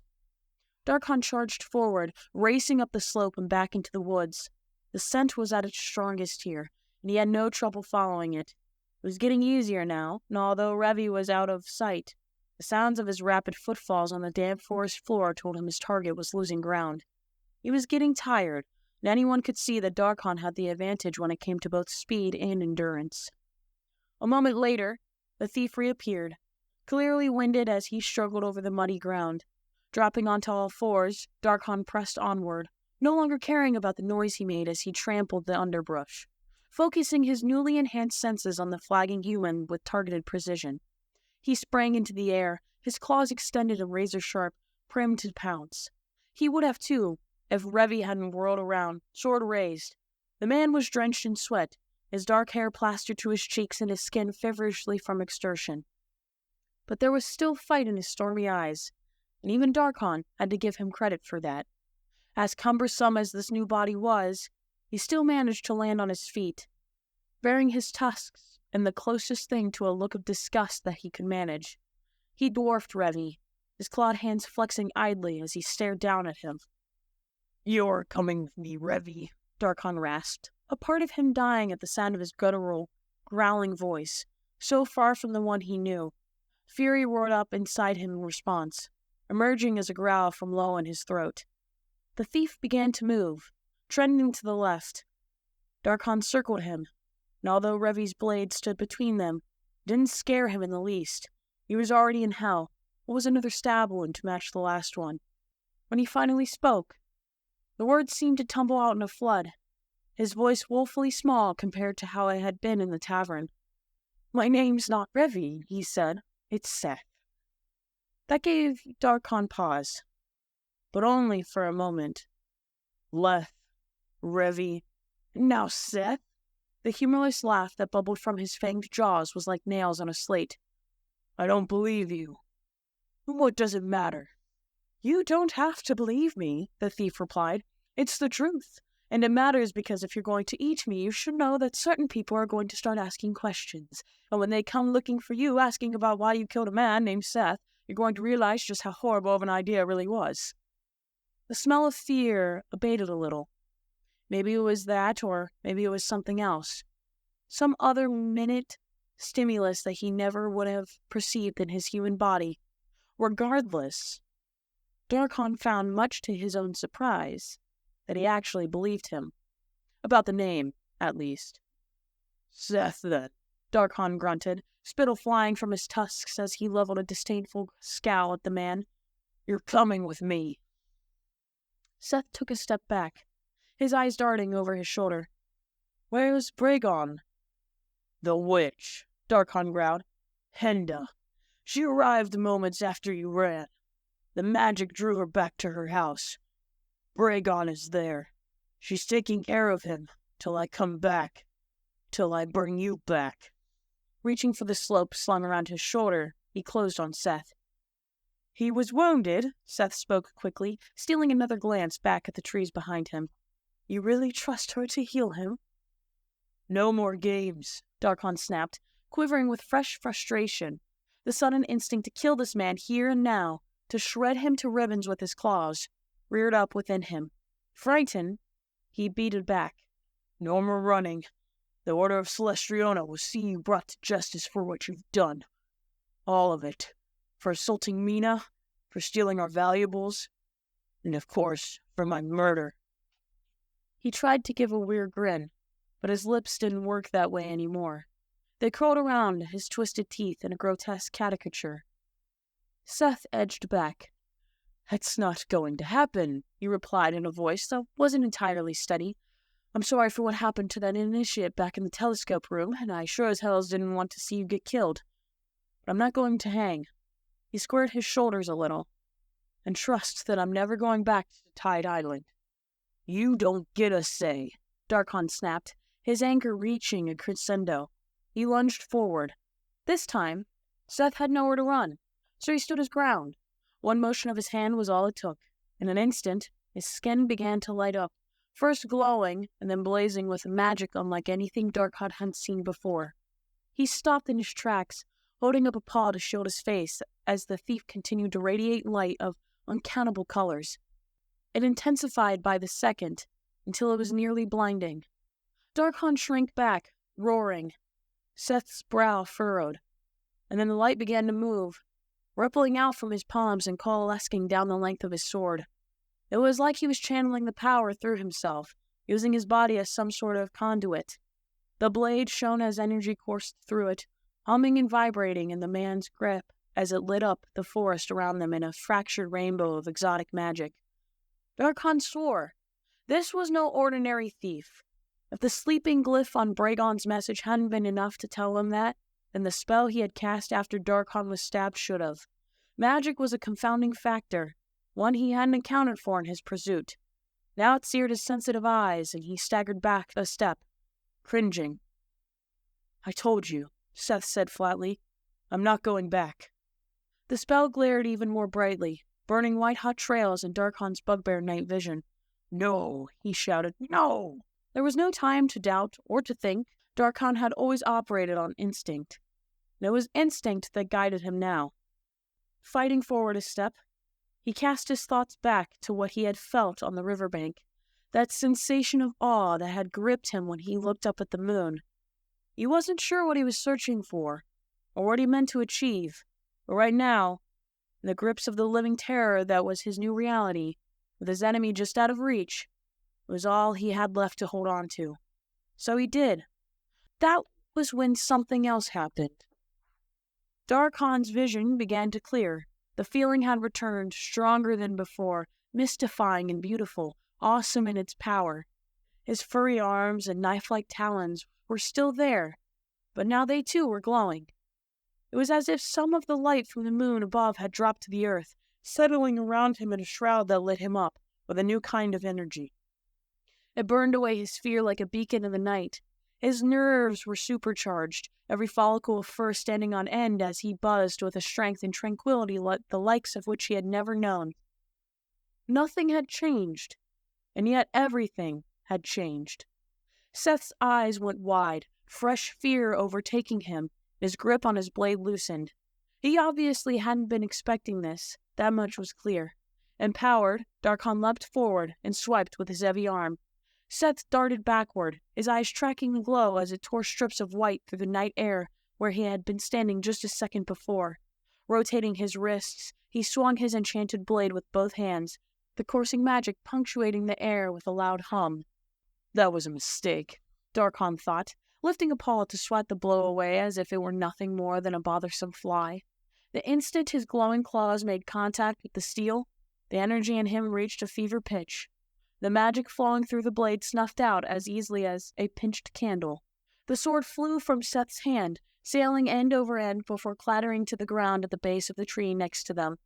Darcon charged forward, racing up the slope and back into the woods. The scent was at its strongest here, and he had no trouble following it. It was getting easier now, and although Revi was out of sight, the sounds of his rapid footfalls on the damp forest floor told him his target was losing ground. He was getting tired, and anyone could see that Darcon had the advantage when it came to both speed and endurance. A moment later, the thief reappeared, clearly winded as he struggled over the muddy ground. Dropping onto all fours, Darcon pressed onward, no longer caring about the noise he made as he trampled the underbrush, focusing his newly enhanced senses on the flagging human with targeted precision. He sprang into the air, his claws extended and razor-sharp, primed to pounce. He would have, too, if Revi hadn't whirled around, sword raised. The man was drenched in sweat, his dark hair plastered to his cheeks and his skin feverishly from exertion. But there was still fight in his stormy eyes, and even Darcon had to give him credit for that. As cumbersome as this new body was, he still managed to land on his feet, bearing his tusks in the closest thing to a look of disgust that he could manage. He dwarfed Revi, his clawed hands flexing idly as he stared down at him. "You're coming with me, Revi," Darcon rasped, a part of him dying at the sound of his guttural, growling voice, so far from the one he knew. Fury roared up inside him in response, emerging as a growl from low in his throat. The thief began to move, trending to the left. Darcon circled him, and although Revi's blade stood between them, it didn't scare him in the least. He was already in hell. What was another stab wound to match the last one? When he finally spoke, the words seemed to tumble out in a flood, his voice woefully small compared to how it had been in the tavern. "My name's not Revi," he said. "It's Seth." That gave Darcon pause, but only for a moment. Leth, Revi, now Seth? The humorless laugh that bubbled from his fanged jaws was like nails on a slate. "I don't believe you." "What does it matter?" "You don't have to believe me," the thief replied. "It's the truth. And it matters because if you're going to eat me, you should know that certain people are going to start asking questions. And when they come looking for you, asking about why you killed a man named Seth, you're going to realize just how horrible of an idea it really was." The smell of fear abated a little. Maybe it was that, or maybe it was something else. some other minute stimulus that he never would have perceived in his human body. Regardless, Darcon found, much to his own surprise, that he actually believed him. About the name, at least. Seth, then, Darcon grunted, spittle flying from his tusks as he leveled a disdainful scowl at the man. You're coming with me. Seth took a step back, his eyes darting over his shoulder. Where's Bragon? The witch, Darcon growled. Henda. She arrived moments after you ran. The magic drew her back to her house. Bragon is there. She's taking care of him till I come back. Till I bring you back. Reaching for the slope slung around his shoulder, he closed on Seth. He was wounded, Seth spoke quickly, stealing another glance back at the trees behind him. You really trust her to heal him? No more games, Darcon snapped, quivering with fresh frustration. The sudden instinct to kill this man here and now, to shred him to ribbons with his claws, reared up within him. Frightened, he beated back. No more running. The Order of Celestriona will see you brought to justice for what you've done. All of it. For assaulting Mina, for stealing our valuables, and of course, for my murder. He tried to give a weird grin, but his lips didn't work that way anymore. They curled around his twisted teeth in a grotesque caricature. Seth edged back. That's not going to happen, he replied in a voice that wasn't entirely steady. I'm sorry for what happened to that initiate back in the telescope room, and I sure as hells didn't want to see you get killed. But I'm not going to hang. He squared his shoulders a little. And trust that I'm never going back to Tide Island. You don't get a say, Darcon snapped, his anger reaching a crescendo. He lunged forward. This time, Seth had nowhere to run, so he stood his ground. One motion of his hand was all it took. In an instant, his skin began to light up, first glowing and then blazing with magic unlike anything Darcon had seen before. He stopped in his tracks, holding up a paw to shield his face as the thief continued to radiate light of uncountable colors. It intensified by the second, until it was nearly blinding. Darcon shrank back, roaring. Seth's brow furrowed, and then the light began to move, rippling out from his palms and coalescing down the length of his sword. It was like he was channeling the power through himself, using his body as some sort of conduit. The blade shone as energy coursed through it, humming and vibrating in the man's grip as it lit up the forest around them in a fractured rainbow of exotic magic. Darcon swore. This was no ordinary thief. If the sleeping glyph on Bragon's message hadn't been enough to tell him that, then the spell he had cast after Darcon was stabbed should have. Magic was a confounding factor, one he hadn't accounted for in his pursuit. Now it seared his sensitive eyes, and he staggered back a step, cringing. I told you, Seth said flatly. I'm not going back. The spell glared even more brightly, burning white-hot trails in Darcon's bugbear night vision. No, he shouted, no! There was no time to doubt or to think. Darcon had always operated on instinct, and it was instinct that guided him now. Fighting forward a step, he cast his thoughts back to what he had felt on the riverbank, that sensation of awe that had gripped him when he looked up at the moon. He wasn't sure what he was searching for, or what he meant to achieve, but right now, in the grips of the living terror that was his new reality, with his enemy just out of reach, it was all he had left to hold on to. So he did. That was when something else happened. Darcon's vision began to clear. The feeling had returned, stronger than before, mystifying and beautiful, awesome in its power. His furry arms and knife-like talons were still there, but now they too were glowing. It was as if some of the light from the moon above had dropped to the earth, settling around him in a shroud that lit him up with a new kind of energy. It burned away his fear like a beacon in the night. His nerves were supercharged, every follicle of fur standing on end as he buzzed with a strength and tranquility like the likes of which he had never known. Nothing had changed, and yet everything had changed. Seth's eyes went wide, fresh fear overtaking him, his grip on his blade loosened. He obviously hadn't been expecting this, that much was clear. Empowered, Darcon leapt forward and swiped with his heavy arm. Seth darted backward, his eyes tracking the glow as it tore strips of white through the night air where he had been standing just a second before. Rotating his wrists, he swung his enchanted blade with both hands, the coursing magic punctuating the air with a loud hum. That was a mistake, Darcon thought, lifting a paw to swat the blow away as if it were nothing more than a bothersome fly. The instant his glowing claws made contact with the steel, the energy in him reached a fever pitch. The magic flowing through the blade snuffed out as easily as a pinched candle. The sword flew from Seth's hand, sailing end over end before clattering to the ground at the base of the tree next to them.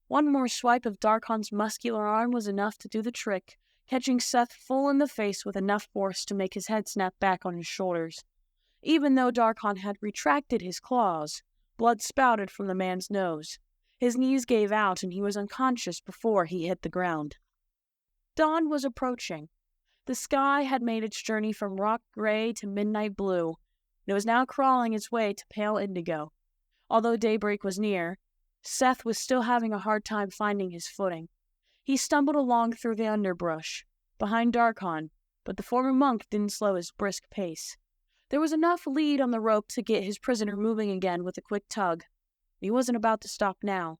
One more swipe of Darcon's muscular arm was enough to do the trick, catching Seth full in the face with enough force to make his head snap back on his shoulders. Even though Darcon had retracted his claws, blood spouted from the man's nose. His knees gave out and he was unconscious before he hit the ground. Dawn was approaching. The sky had made its journey from rock gray to midnight blue, and it was now crawling its way to pale indigo. Although daybreak was near, Seth was still having a hard time finding his footing. He stumbled along through the underbrush, behind Darcon, but the former monk didn't slow his brisk pace. There was enough lead on the rope to get his prisoner moving again with a quick tug. He wasn't about to stop now.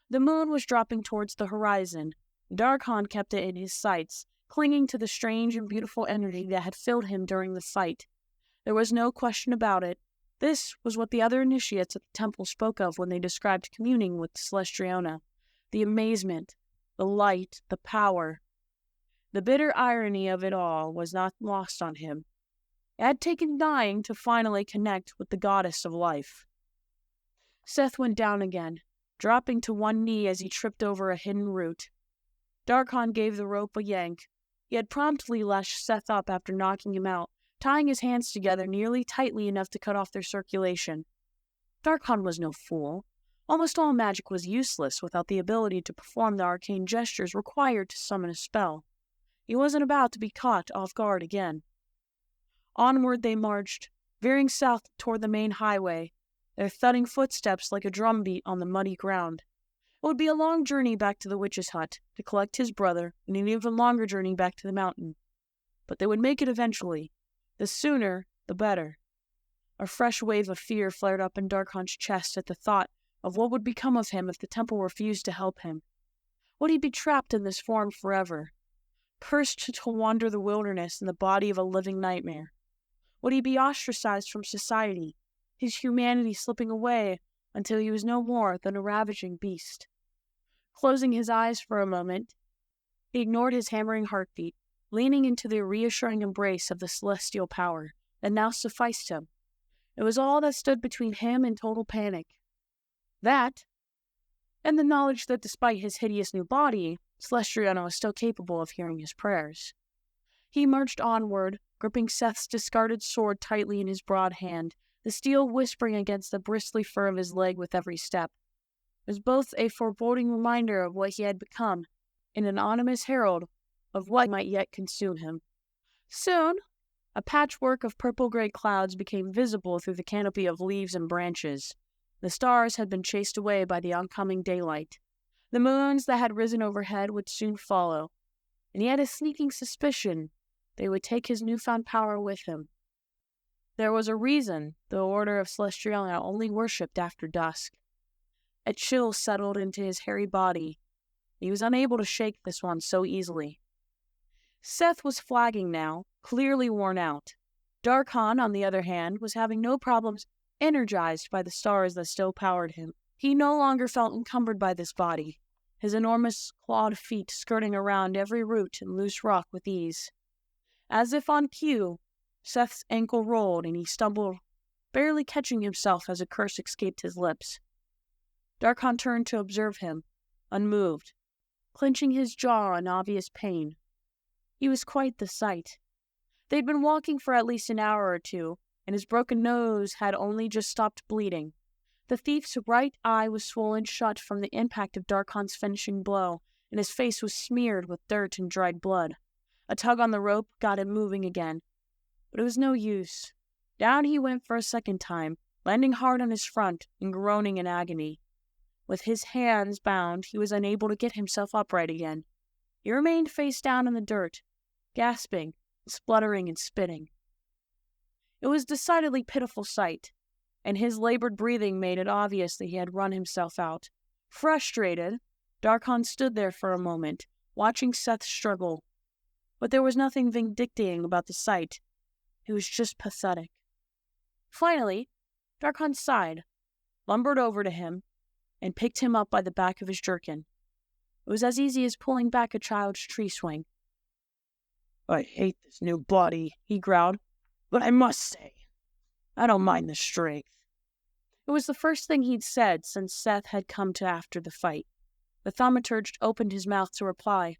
The moon was dropping towards the horizon. Darcon kept it in his sights, clinging to the strange and beautiful energy that had filled him during the fight. There was no question about it. This was what the other initiates at the temple spoke of when they described communing with Celestriona. The amazement, the light, the power. The bitter irony of it all was not lost on him. It had taken dying to finally connect with the goddess of life. Seth went down again, dropping to one knee as he tripped over a hidden root. Darcon gave the rope a yank. He had promptly lashed Seth up after knocking him out, tying his hands together nearly tightly enough to cut off their circulation. Darcon was no fool. Almost all magic was useless without the ability to perform the arcane gestures required to summon a spell. He wasn't about to be caught off guard again. Onward they marched, veering south toward the main highway, their thudding footsteps like a drumbeat on the muddy ground. It would be a long journey back to the witch's hut, to collect his brother, and an even longer journey back to the mountain. But they would make it eventually. The sooner, the better. A fresh wave of fear flared up in Darcon's chest at the thought of what would become of him if the temple refused to help him. Would he be trapped in this form forever, cursed to wander the wilderness in the body of a living nightmare? Would he be ostracized from society, his humanity slipping away until he was no more than a ravaging beast? Closing his eyes for a moment, he ignored his hammering heartbeat, leaning into the reassuring embrace of the celestial power that now sufficed him. It was all that stood between him and total panic. That, and the knowledge that despite his hideous new body, Celestriona was still capable of hearing his prayers. He marched onward, gripping Seth's discarded sword tightly in his broad hand, the steel whispering against the bristly fur of his leg with every step. It was both a foreboding reminder of what he had become, and an ominous herald of what might yet consume him. Soon, a patchwork of purple-gray clouds became visible through the canopy of leaves and branches. The stars had been chased away by the oncoming daylight. The moons that had risen overhead would soon follow, and he had a sneaking suspicion they would take his newfound power with him. There was a reason the Order of Celestriona only worshipped after dusk. A chill settled into his hairy body. He was unable to shake this one so easily. Seth was flagging now, clearly worn out. Darcon, on the other hand, was having no problems energized by the stars that still powered him. He no longer felt encumbered by this body, his enormous clawed feet skirting around every root and loose rock with ease. As if on cue, Seth's ankle rolled and he stumbled, barely catching himself as a curse escaped his lips. Darcon turned to observe him, unmoved, clenching his jaw in obvious pain. He was quite the sight. They'd been walking for at least an hour or two, and his broken nose had only just stopped bleeding. The thief's right eye was swollen shut from the impact of Darcon's finishing blow, and his face was smeared with dirt and dried blood. A tug on the rope got him moving again, but it was no use. Down he went for a second time, landing hard on his front and groaning in agony. With his hands bound, he was unable to get himself upright again. He remained face down in the dirt, gasping spluttering and spitting. It was a decidedly pitiful sight, and his labored breathing made it obvious that he had run himself out. Frustrated, Darcon stood there for a moment, watching Seth struggle. But there was nothing vindictive about the sight. It was just pathetic. Finally, Darcon sighed, lumbered over to him, and picked him up by the back of his jerkin. It was as easy as pulling back a child's tree swing. "I hate this new body," he growled, "but I must say, I don't mind the strength." It was the first thing he'd said since Seth had come to after the fight. The thaumaturge opened his mouth to reply,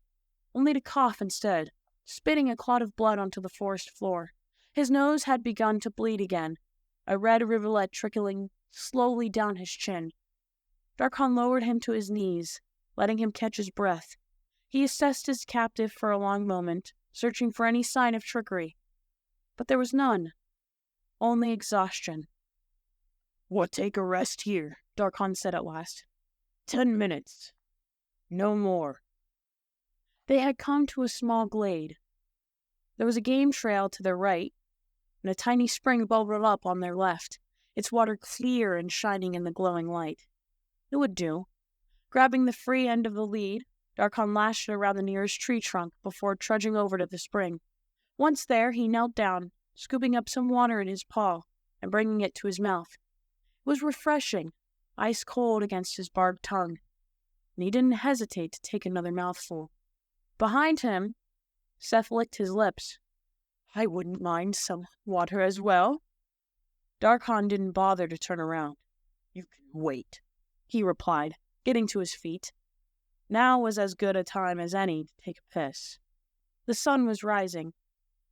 only to cough instead, spitting a clot of blood onto the forest floor. His nose had begun to bleed again, a red rivulet trickling slowly down his chin. Darcon lowered him to his knees, letting him catch his breath. He assessed his captive for a long moment, searching for any sign of trickery. But there was none. Only exhaustion. "We'll take a rest here," Darcon said at last. 10 minutes. No more." They had come to a small glade. There was a game trail to their right, and a tiny spring bubbled up on their left, its water clear and shining in the glowing light. It would do. Grabbing the free end of the lead, Darcon lashed it around the nearest tree trunk before trudging over to the spring. Once there, he knelt down, scooping up some water in his paw and bringing it to his mouth. It was refreshing, ice cold against his barbed tongue, and he didn't hesitate to take another mouthful. Behind him, Seth licked his lips. "I wouldn't mind some water as well." Darcon didn't bother to turn around. "You can wait," he replied, getting to his feet. Now was as good a time as any to take a piss. The sun was rising,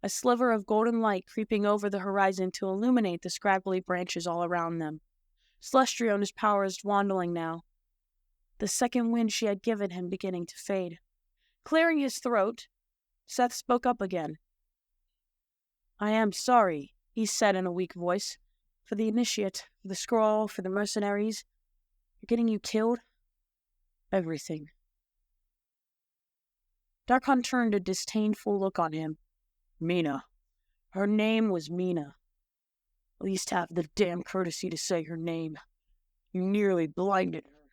a sliver of golden light creeping over the horizon to illuminate the scraggly branches all around them. Celestriona's power was dwindling now, the second wind she had given him beginning to fade. Clearing his throat, Seth spoke up again. "I am sorry," he said in a weak voice, "for the initiate, for the scroll, for the mercenaries, for getting you killed. Everything." Darcon turned a disdainful look on him. "Mina. Her name was Mina. At least have the damn courtesy to say her name. You nearly blinded her."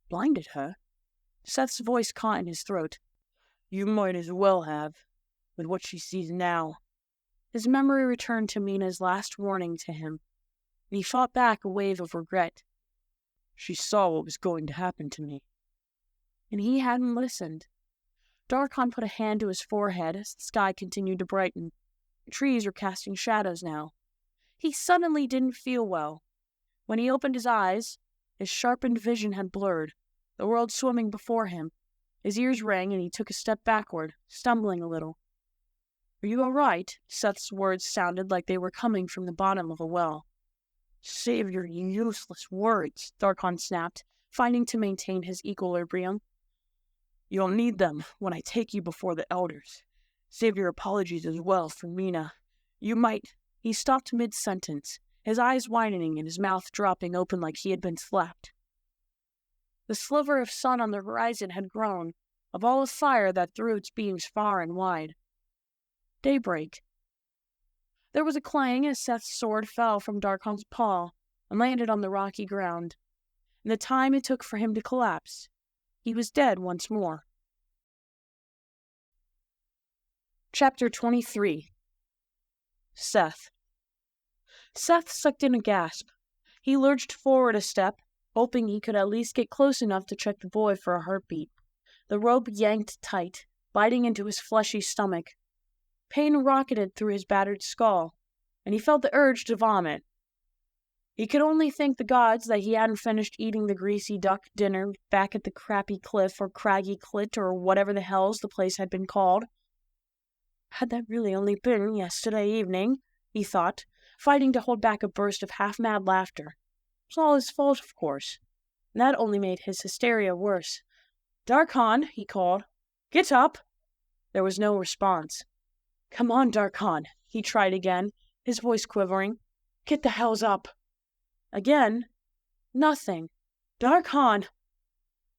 "Blinded her?" Seth's voice caught in his throat. "You might as well have, with what she sees now." His memory returned to Mina's last warning to him, and he fought back a wave of regret. She saw what was going to happen to me. And he hadn't listened. Darcon put a hand to his forehead as the sky continued to brighten. The trees were casting shadows now. He suddenly didn't feel well. When he opened his eyes, his sharpened vision had blurred, the world swimming before him. His ears rang, and he took a step backward, stumbling a little. "Are you all right?" Seth's words sounded like they were coming from the bottom of a well. "Save your useless words," Darcon snapped, fighting to maintain his equilibrium. "You'll need them when I take you before the elders. Save your apologies as well for Mina. You might—" He stopped mid-sentence, his eyes widening and his mouth dropping open like he had been slapped. The sliver of sun on the horizon had grown, a ball of fire that threw its beams far and wide. Daybreak. There was a clang as Seth's sword fell from Darcon's paw and landed on the rocky ground. In the time it took for him to collapse, he was dead once more. Chapter 23. Seth. Seth sucked in a gasp. He lurched forward a step, hoping he could at least get close enough to check the boy for a heartbeat. The rope yanked tight, biting into his fleshy stomach. Pain rocketed through his battered skull, and he felt the urge to vomit. He could only thank the gods that he hadn't finished eating the greasy duck dinner back at the crappy cliff or craggy clit or whatever the hells the place had been called. Had that really only been yesterday evening, he thought, fighting to hold back a burst of half-mad laughter. It was all his fault, of course, and that only made his hysteria worse. "Darcon," he called. "Get up!" There was no response. "Come on, Darcon," he tried again, his voice quivering. "Get the hells up!" Again, nothing. "Darcon!"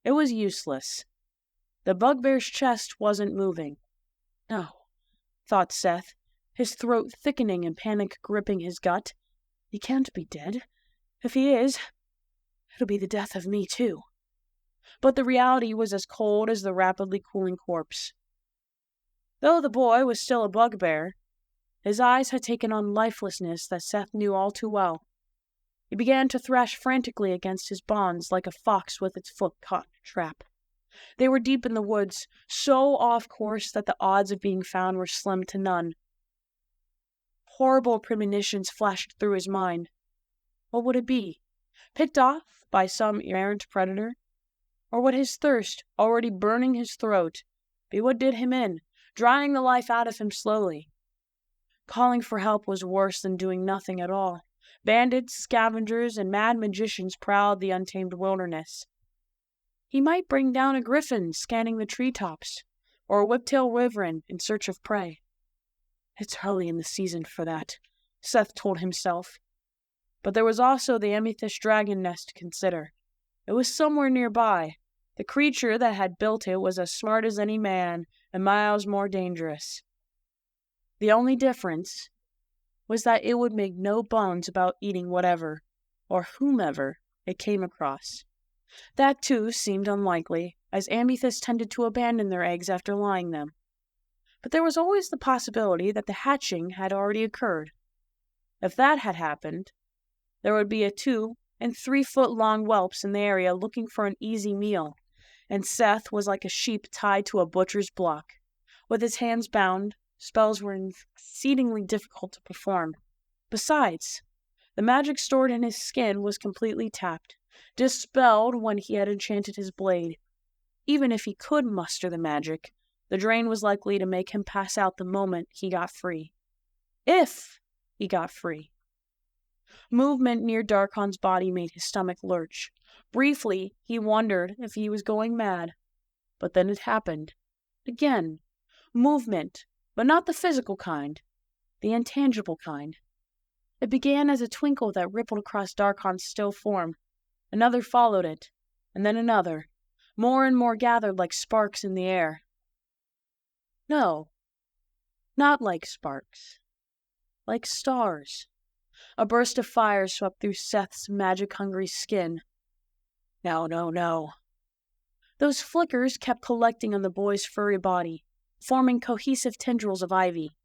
It was useless. The bugbear's chest wasn't moving. No, thought Seth, his throat thickening and panic gripping his gut. He can't be dead. If he is, it'll be the death of me too. But the reality was as cold as the rapidly cooling corpse. Though the boy was still a bugbear, his eyes had taken on lifelessness that Seth knew all too well. He began to thrash frantically against his bonds like a fox with its foot caught in a trap. They were deep in the woods, so off course that the odds of being found were slim to none. Horrible premonitions flashed through his mind. What would it be? Picked off by some errant predator? Or would his thirst, already burning his throat, be what did him in, drying the life out of him slowly? Calling for help was worse than doing nothing at all. Bandits, scavengers, and mad magicians prowled the untamed wilderness. He might bring down a griffin scanning the treetops, or a whiptail wyvern in search of prey. It's early in the season for that, Seth told himself. But there was also the amethyst dragon nest to consider. It was somewhere nearby. The creature that had built it was as smart as any man, and miles more dangerous. The only difference was that it would make no bones about eating whatever, or whomever, it came across. That, too, seemed unlikely, as amethysts tended to abandon their eggs after laying them. But there was always the possibility that the hatching had already occurred. If that had happened, there would be a 2- and 3-foot-long whelps in the area looking for an easy meal, and Seth was like a sheep tied to a butcher's block. With his hands bound, spells were exceedingly difficult to perform. Besides, the magic stored in his skin was completely tapped, dispelled when he had enchanted his blade. Even if he could muster the magic, the drain was likely to make him pass out the moment he got free. If he got free. Movement near Darcon's body made his stomach lurch. Briefly, he wondered if he was going mad. But then it happened. Again. Movement, but not the physical kind. The intangible kind. It began as a twinkle that rippled across Darcon's still form. Another followed it, and then another. More and more gathered like sparks in the air. No, not like sparks. Like stars. A burst of fire swept through Seth's magic-hungry skin. No. Those flickers kept collecting on the boy's furry body, forming cohesive tendrils of ivy.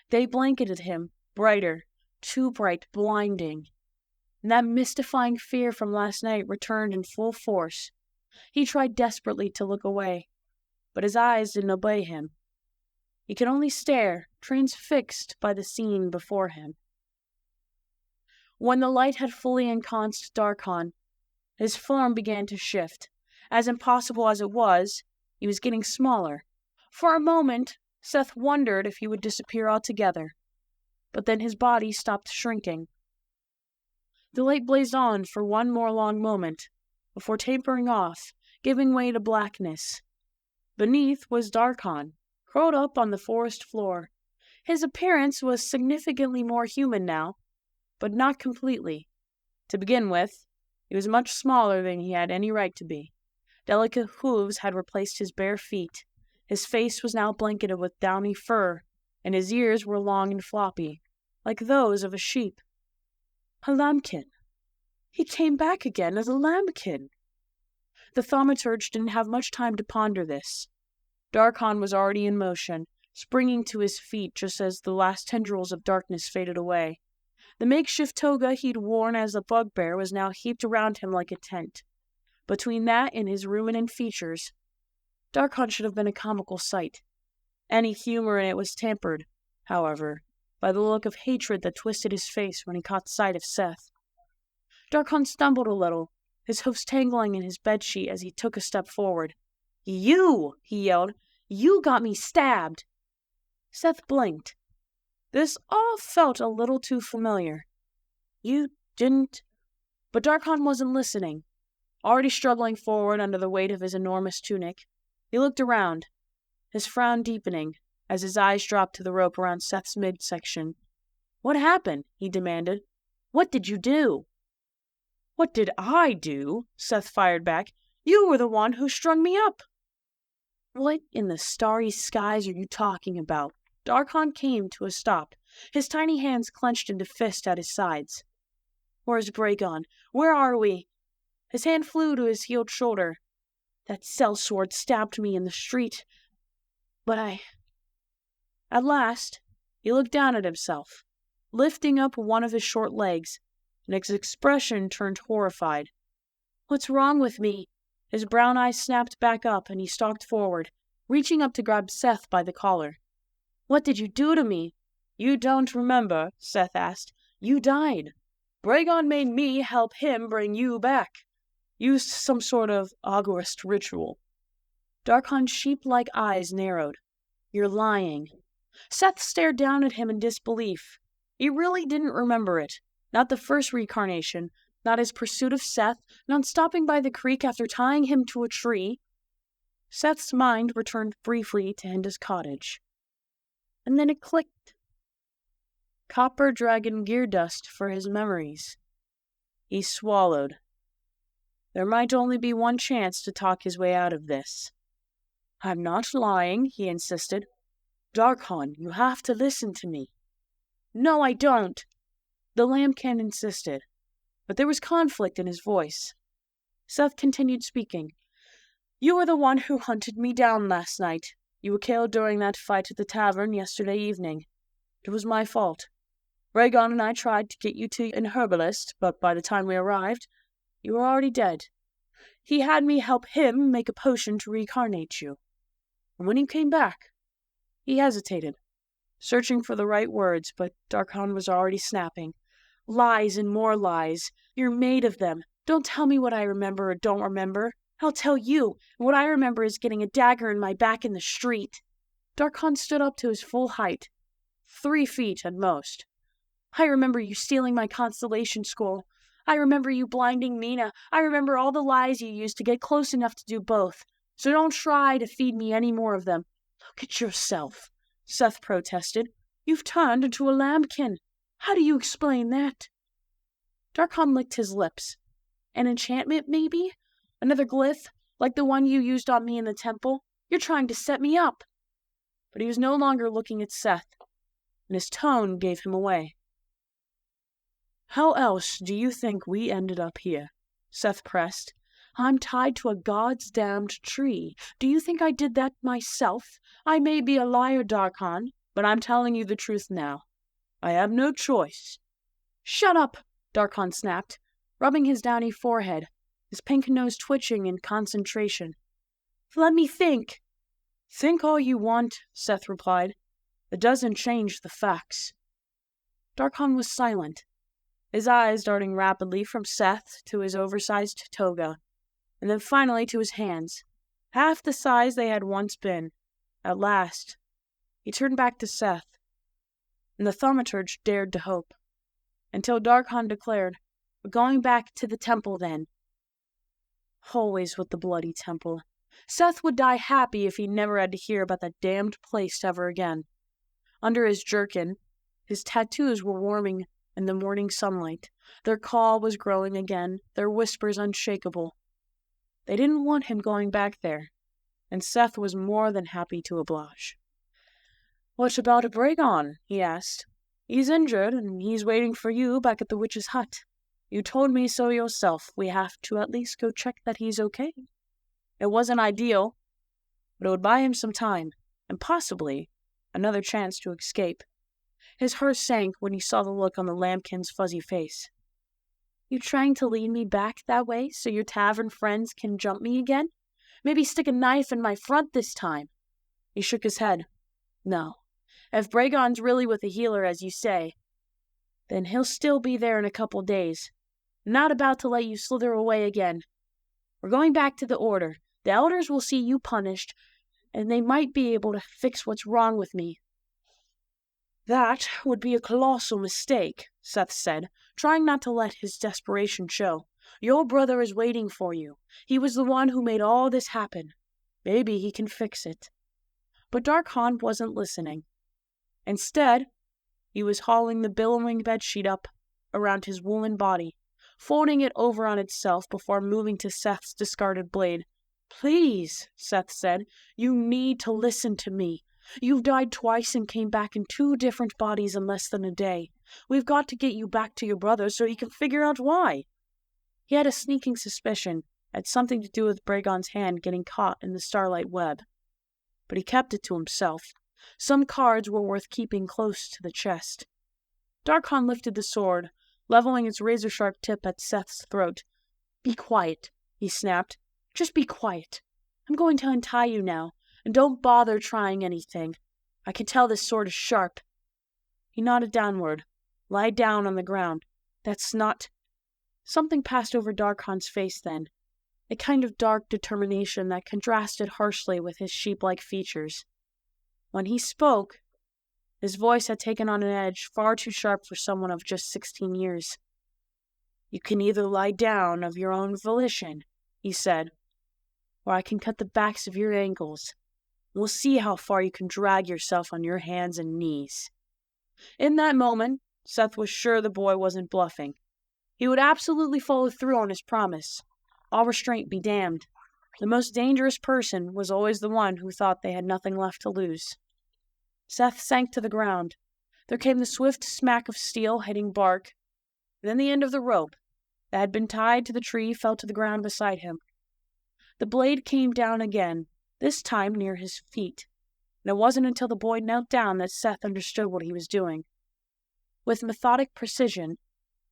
They blanketed him, brighter, too bright, blinding. And that mystifying fear from last night returned in full force. He tried desperately to look away, but his eyes didn't obey him. He could only stare, transfixed by the scene before him. When the light had fully ensconced Darcon, his form began to shift. As impossible as it was, he was getting smaller. For a moment, Seth wondered if he would disappear altogether. But then his body stopped shrinking. The light blazed on for one more long moment, before tapering off, giving way to blackness. Beneath was Darcon, curled up on the forest floor. His appearance was significantly more human now, but not completely. To begin with, he was much smaller than he had any right to be. Delicate hooves had replaced his bare feet. His face was now blanketed with downy fur, and his ears were long and floppy, like those of a sheep. A lambkin. He came back again as a lambkin. The thaumaturge didn't have much time to ponder this. Darcon was already in motion, springing to his feet just as the last tendrils of darkness faded away. The makeshift toga he'd worn as a bugbear was now heaped around him like a tent. Between that and his ruminant features, Darcon should have been a comical sight. Any humor in it was tempered, however, by the look of hatred that twisted his face when he caught sight of Seth. Darcon stumbled a little, his hoofs tangling in his bedsheet as he took a step forward. "You!" he yelled. "You got me stabbed!" Seth blinked. This all felt a little too familiar. "You didn't—" But Darcon wasn't listening. Already struggling forward under the weight of his enormous tunic, he looked around, his frown deepening as his eyes dropped to the rope around Seth's midsection. "What happened?" he demanded. "What did you do?" "What did I do?" Seth fired back. "You were the one who strung me up." "What in the starry skies are you talking about?" Darcon came to a stop, his tiny hands clenched into fist at his sides. Where's Bragon? Where are we? His hand flew to his healed shoulder. That sellsword stabbed me in the street. But At last, he looked down at himself, lifting up one of his short legs, and his expression turned horrified. What's wrong with me? His brown eyes snapped back up, and he stalked forward, reaching up to grab Seth by the collar. What did you do to me? You don't remember, Seth asked. You died. Bragon made me help him bring you back. Used some sort of augurist ritual. Darcon's sheep-like eyes narrowed. You're lying. Seth stared down at him in disbelief. He really didn't remember it. Not the first reincarnation, not his pursuit of Seth, not stopping by the creek after tying him to a tree. Seth's mind returned briefly to Hinda's cottage. And then it clicked. Copper dragon gear dust for his memories. He swallowed. There might only be one chance to talk his way out of this. I'm not lying, he insisted. Darcon, you have to listen to me. No, I don't. The lambkin insisted, but there was conflict in his voice. Seth continued speaking. You were the one who hunted me down last night. You were killed during that fight at the tavern yesterday evening. It was my fault. Bragon and I tried to get you to an herbalist, but by the time we arrived, you were already dead. He had me help him make a potion to reincarnate you. And when he came back, he hesitated, searching for the right words, but Darcon was already snapping. Lies and more lies. You're made of them. Don't tell me what I remember or don't remember. I'll tell you, and what I remember is getting a dagger in my back in the street. Darcon stood up to his full height, 3 feet at most. I remember you stealing my constellation scroll. I remember you blinding Mina. I remember all the lies you used to get close enough to do both. So don't try to feed me any more of them. Look at yourself, Seth protested. You've turned into a lambkin. How do you explain that? Darcon licked his lips. An enchantment, maybe? Another glyph, like the one you used on me in the temple? You're trying to set me up. But he was no longer looking at Seth, and his tone gave him away. How else do you think we ended up here? Seth pressed. I'm tied to a God's damned tree. Do you think I did that myself? I may be a liar, Darcon, but I'm telling you the truth now. I have no choice. Shut up, Darcon snapped, rubbing his downy forehead, his pink nose twitching in concentration. Let me think. Think all you want, Seth replied. It doesn't change the facts. Darcon was silent, his eyes darting rapidly from Seth to his oversized toga, and then finally to his hands, half the size they had once been. At last, he turned back to Seth, and the thaumaturge dared to hope, until Darcon declared, We're going back to the temple then. Always with the bloody temple. Seth would die happy if he never had to hear about that damned place ever again. Under his jerkin, his tattoos were warming in the morning sunlight. Their call was growing again, their whispers unshakable. They didn't want him going back there, and Seth was more than happy to oblige. What about Bragon? He asked. He's injured, and he's waiting for you back at the witch's hut. You told me so yourself. We have to at least go check that he's okay. It wasn't ideal, but it would buy him some time, and possibly another chance to escape. His heart sank when he saw the look on the lambkin's fuzzy face. You trying to lead me back that way so your tavern friends can jump me again? Maybe stick a knife in my front this time. He shook his head. No. If Bragon's really with a healer, as you say, then he'll still be there in a couple days. Not about to let you slither away again. We're going back to the Order. The elders will see you punished, and they might be able to fix what's wrong with me. That would be a colossal mistake, Seth said, trying not to let his desperation show. Your brother is waiting for you. He was the one who made all this happen. Maybe he can fix it. But Darcon wasn't listening. Instead, he was hauling the billowing bedsheet up around his woolen body, folding it over on itself before moving to Seth's discarded blade. Please, Seth said, you need to listen to me. You've died twice and came back in 2 different bodies in less than a day. We've got to get you back to your brother so he can figure out why." He had a sneaking suspicion it had something to do with Bragon's hand getting caught in the starlight web. But he kept it to himself. Some cards were worth keeping close to the chest. Darcon lifted the sword, leveling its razor-sharp tip at Seth's throat. "Be quiet," he snapped. "Just be quiet. I'm going to untie you now, and don't bother trying anything. I can tell this sword is sharp." He nodded downward. "Lie down on the ground. That's not—" Something passed over Darcon's face then, a kind of dark determination that contrasted harshly with his sheep-like features. When he spoke, his voice had taken on an edge far too sharp for someone of just 16 years. "You can either lie down of your own volition," he said, "or I can cut the backs of your ankles. We'll see how far you can drag yourself on your hands and knees." In that moment, Seth was sure the boy wasn't bluffing. He would absolutely follow through on his promise. All restraint be damned. The most dangerous person was always the one who thought they had nothing left to lose. Seth sank to the ground. There came the swift smack of steel hitting bark. Then the end of the rope that had been tied to the tree fell to the ground beside him. The blade came down again, this time near his feet, and it wasn't until the boy knelt down that Seth understood what he was doing. With methodic precision,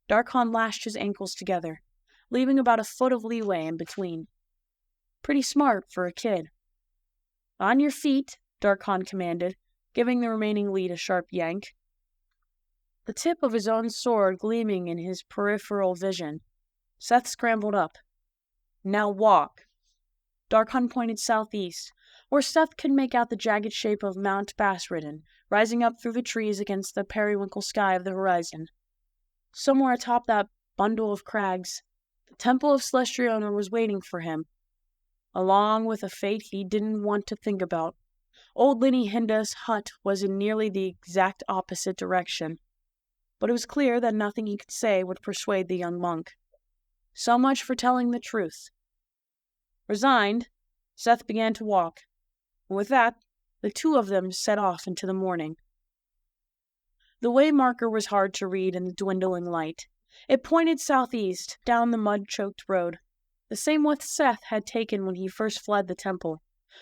Darcon lashed his ankles together, leaving about a foot of leeway in between. Pretty smart for a kid. "On your feet," Darcon commanded, giving the remaining lead a sharp yank. The tip of his own sword gleaming in his peripheral vision, Seth scrambled up. "Now walk." Darcon pointed southeast, where Seth could make out the jagged shape of Mount Bassridden, rising up through the trees against the periwinkle sky of the horizon. Somewhere atop that bundle of crags, the temple of Celestriona was waiting for him, along with a fate he didn't want to think about. Old Linny Hinda's hut was in nearly the exact opposite direction, but it was clear that nothing he could say would persuade the young monk. So much for telling the truth. Resigned, Seth began to walk, and with that, the two of them set off into the morning. The way marker was hard to read in the dwindling light. It pointed southeast, down the mud-choked road, the same one Seth had taken when he first fled the temple.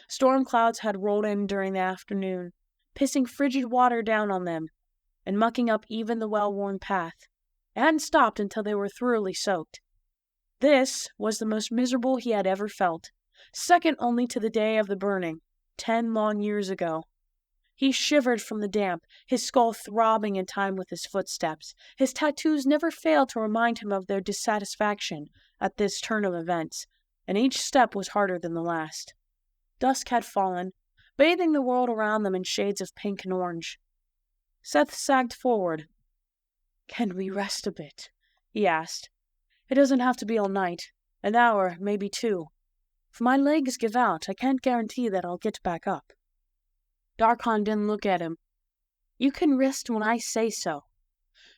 Storm clouds had rolled in during the afternoon, pissing frigid water down on them, and mucking up even the well-worn path. It hadn't stopped until they were thoroughly soaked. This was the most miserable he had ever felt, second only to the day of the burning, 10 long years ago. He shivered from the damp, his skull throbbing in time with his footsteps. His tattoos never failed to remind him of their dissatisfaction at this turn of events, and each step was harder than the last. Dusk had fallen, bathing the world around them in shades of pink and orange. Seth sagged forward. "Can we rest a bit?" he asked. "It doesn't have to be all night. An hour, maybe 2. If my legs give out, I can't guarantee that I'll get back up." Darcon didn't look at him. "You can rest when I say so.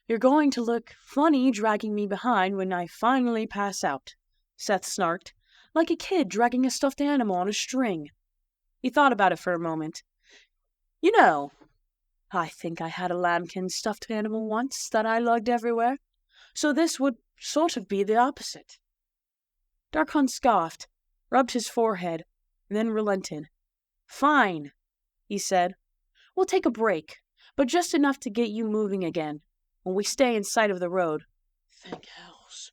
You're going to look funny dragging me behind when I finally pass out," Seth snarked, "like a kid dragging a stuffed animal on a string." He thought about it for a moment. "You know, I think I had a lambkin stuffed animal once that I lugged everywhere, so this would sort of be the opposite." Darcon scoffed, rubbed his forehead, and then relented. "Fine," he said. "We'll take a break, but just enough to get you moving again, when we stay in sight of the road." "Thank hells."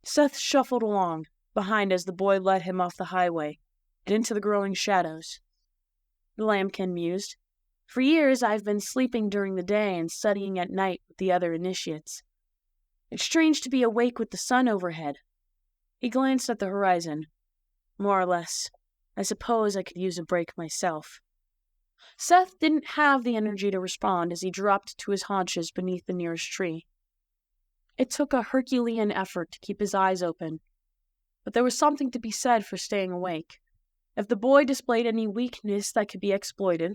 Seth shuffled along, behind as the boy led him off the highway, and into the growing shadows. The lambkin mused. "For years I've been sleeping during the day and studying at night with the other initiates. It's strange to be awake with the sun overhead." He glanced at the horizon. "More or less. I suppose I could use a break myself." Seth didn't have the energy to respond as he dropped to his haunches beneath the nearest tree. It took a Herculean effort to keep his eyes open, but there was something to be said for staying awake. If the boy displayed any weakness that could be exploited,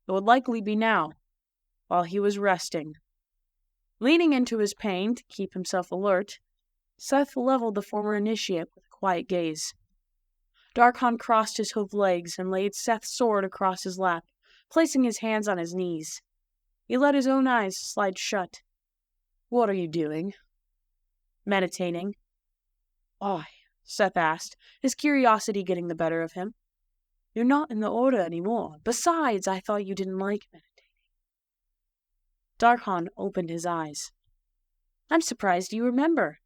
it would likely be now, while he was resting. Leaning into his pain to keep himself alert, Seth leveled the former initiate with a quiet gaze. Darcon crossed his hoofed legs and laid Seth's sword across his lap, placing his hands on his knees. He let his own eyes slide shut. "What are you doing?" "Meditating." "Why?" Seth asked, his curiosity getting the better of him. "You're not in the Order anymore. Besides, I thought you didn't like meditating." Darcon opened his eyes. "I'm surprised you remember."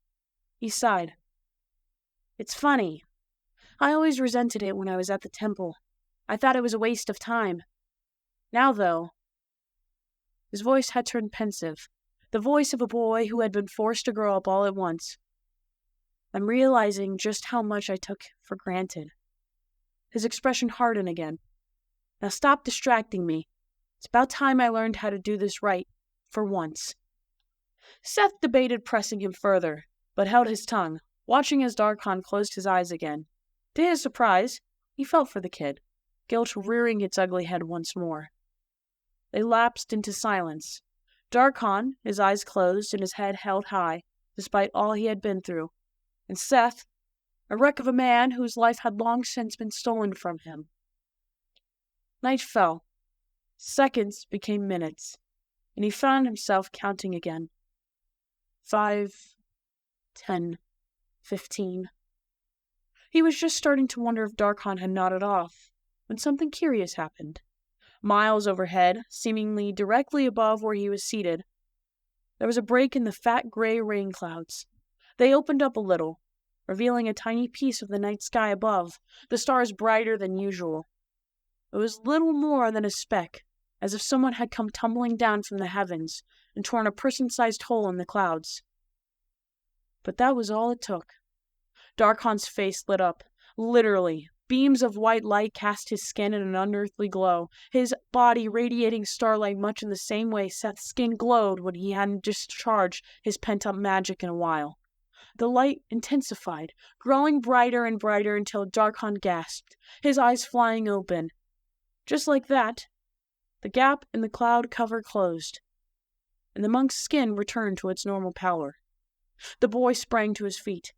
He sighed. "It's funny. I always resented it when I was at the temple. I thought it was a waste of time. Now, though..." His voice had turned pensive, the voice of a boy who had been forced to grow up all at once. "I'm realizing just how much I took for granted." His expression hardened again. "Now stop distracting me. It's about time I learned how to do this right, for once." Seth debated pressing him further, but held his tongue, watching as Darcon closed his eyes again. To his surprise, he felt for the kid, guilt rearing its ugly head once more. They lapsed into silence. Darcon, his eyes closed and his head held high, despite all he had been through, and Seth, a wreck of a man whose life had long since been stolen from him. Night fell. Seconds became minutes, and he found himself counting again. 5, 10, 15. He was just starting to wonder if Darcon had nodded off, when something curious happened. Miles overhead, seemingly directly above where he was seated, there was a break in the fat gray rain clouds. They opened up a little, revealing a tiny piece of the night sky above, the stars brighter than usual. It was little more than a speck, as if someone had come tumbling down from the heavens and torn a person-sized hole in the clouds. But that was all it took. Darcon's face lit up. Literally, beams of white light cast his skin in an unearthly glow, his body radiating starlight much in the same way Seth's skin glowed when he hadn't discharged his pent-up magic in a while. The light intensified, growing brighter and brighter until Darcon gasped, his eyes flying open. Just like that, the gap in the cloud cover closed, and the monk's skin returned to its normal pallor. The boy sprang to his feet.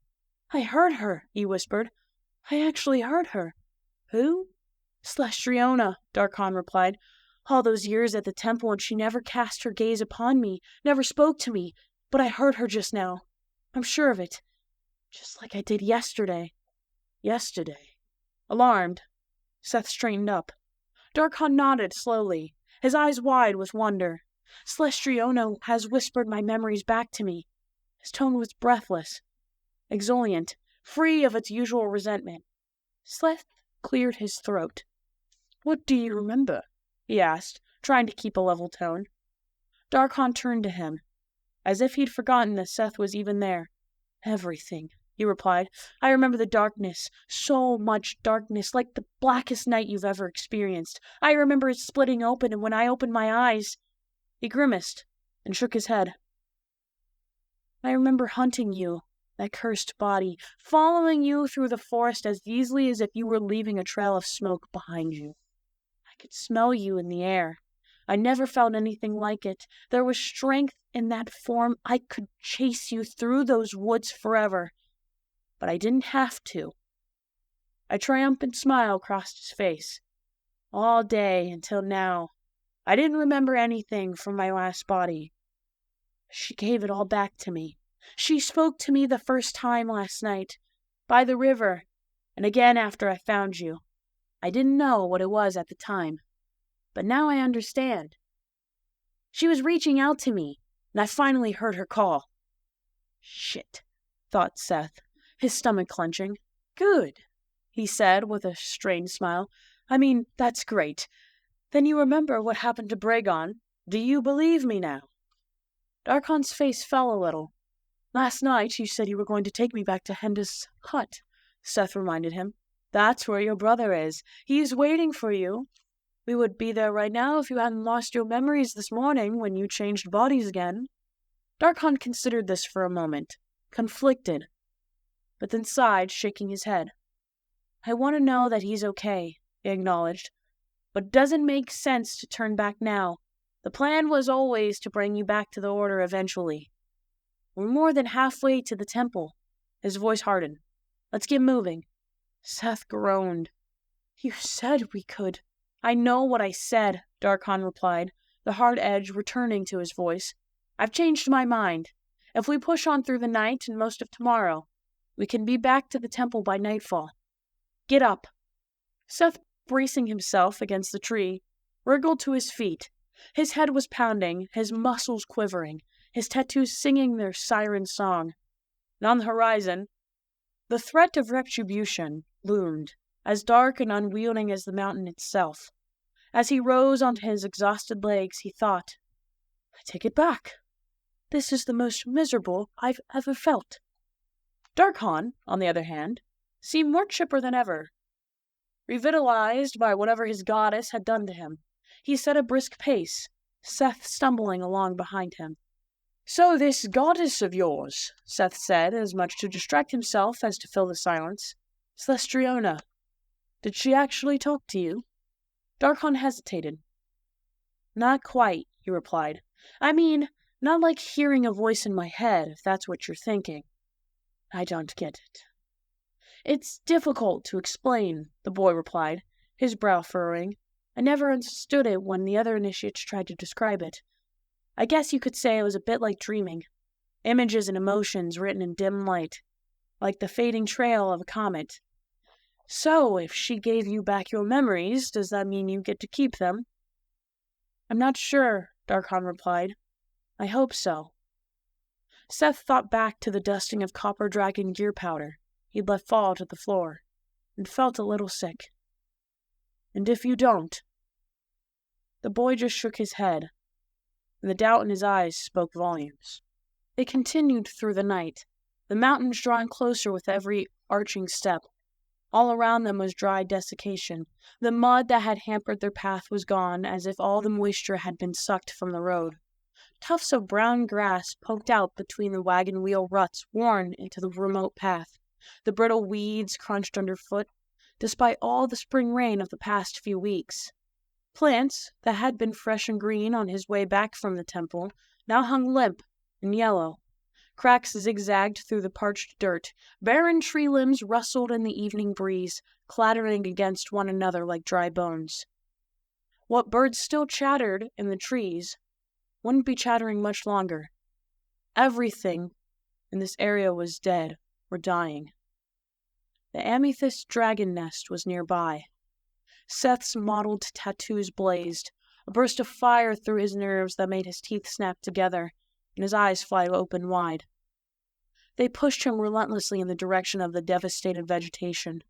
"I heard her," he whispered. "I actually heard her." "Who?" "Celestriona," Darcon replied. "All those years at the temple, and she never cast her gaze upon me, never spoke to me, but I heard her just now. I'm sure of it. Just like I did yesterday." "Yesterday?" Alarmed, Seth straightened up. Darcon nodded slowly, his eyes wide with wonder. "Celestriona has whispered my memories back to me." His tone was breathless, exultant, free of its usual resentment. Seth cleared his throat. "What do you remember?" he asked, trying to keep a level tone. Darcon turned to him, as if he'd forgotten that Seth was even there. "Everything," he replied. "I remember the darkness, so much darkness, like the blackest night you've ever experienced. I remember it splitting open, and when I opened my eyes..." He grimaced and shook his head. "I remember hunting you, that cursed body, following you through the forest as easily as if you were leaving a trail of smoke behind you. I could smell you in the air. I never felt anything like it. There was strength in that form. I could chase you through those woods forever. But I didn't have to." A triumphant smile crossed his face. "All day until now, I didn't remember anything from my last body. She gave it all back to me. She spoke to me the first time last night, by the river, and again after I found you. I didn't know what it was at the time, but now I understand. She was reaching out to me, and I finally heard her call." "Shit," thought Seth, his stomach clenching. "Good," he said with a strained smile. "I mean, that's great. Then you remember what happened to Bragon? Do you believe me now?" Darcon's face fell a little. "Last night you said you were going to take me back to Henda's hut," Seth reminded him. "That's where your brother is. He's waiting for you. We would be there right now if you hadn't lost your memories this morning when you changed bodies again." Darcon considered this for a moment, conflicted, but then sighed, shaking his head. "I want to know that he's okay," he acknowledged, "but it doesn't make sense to turn back now. The plan was always to bring you back to the Order eventually. We're more than halfway to the temple." His voice hardened. "Let's get moving." Seth groaned. "You said we could." "I know what I said. Darcon replied, the hard edge returning to his voice. I've changed my mind. If we push on through the night and most of tomorrow, we can be back to the temple by nightfall. Get up. Seth, bracing himself against the tree, wriggled to his feet. His head was pounding, his muscles quivering, his tattoos singing their siren song. And on the horizon, the threat of retribution loomed, as dark and unwielding as the mountain itself. As he rose onto his exhausted legs, he thought, I take it back. This is the most miserable I've ever felt. Darcon, on the other hand, seemed more chipper than ever. Revitalized by whatever his goddess had done to him, he set a brisk pace, Seth stumbling along behind him. So this goddess of yours, Seth said, as much to distract himself as to fill the silence. Celestriona. Did she actually talk to you? Darcon hesitated. Not quite, he replied. I mean, not like hearing a voice in my head, if that's what you're thinking. I don't get it. It's difficult to explain, the boy replied, his brow furrowing. I never understood it when the other initiates tried to describe it. I guess you could say it was a bit like dreaming. Images and emotions written in dim light, like the fading trail of a comet. So, if she gave you back your memories, does that mean you get to keep them? I'm not sure, Darcon replied. I hope so. Seth thought back to the dusting of copper dragon gear powder he'd let fall to the floor, and felt a little sick. And if you don't? The boy just shook his head, and the doubt in his eyes spoke volumes. They continued through the night, the mountains drawing closer with every arching step. All around them was dry desiccation. The mud that had hampered their path was gone, as if all the moisture had been sucked from the road. Tufts of brown grass poked out between the wagon wheel ruts worn into the remote path. The brittle weeds crunched underfoot, despite all the spring rain of the past few weeks. Plants that had been fresh and green on his way back from the temple now hung limp and yellow. Cracks zigzagged through the parched dirt. Barren tree limbs rustled in the evening breeze, clattering against one another like dry bones. What birds still chattered in the trees wouldn't be chattering much longer. Everything in this area was dead or dying. The amethyst dragon nest was nearby. Seth's mottled tattoos blazed, a burst of fire through his nerves that made his teeth snap together and his eyes fly open wide. They pushed him relentlessly in the direction of the devastated vegetation.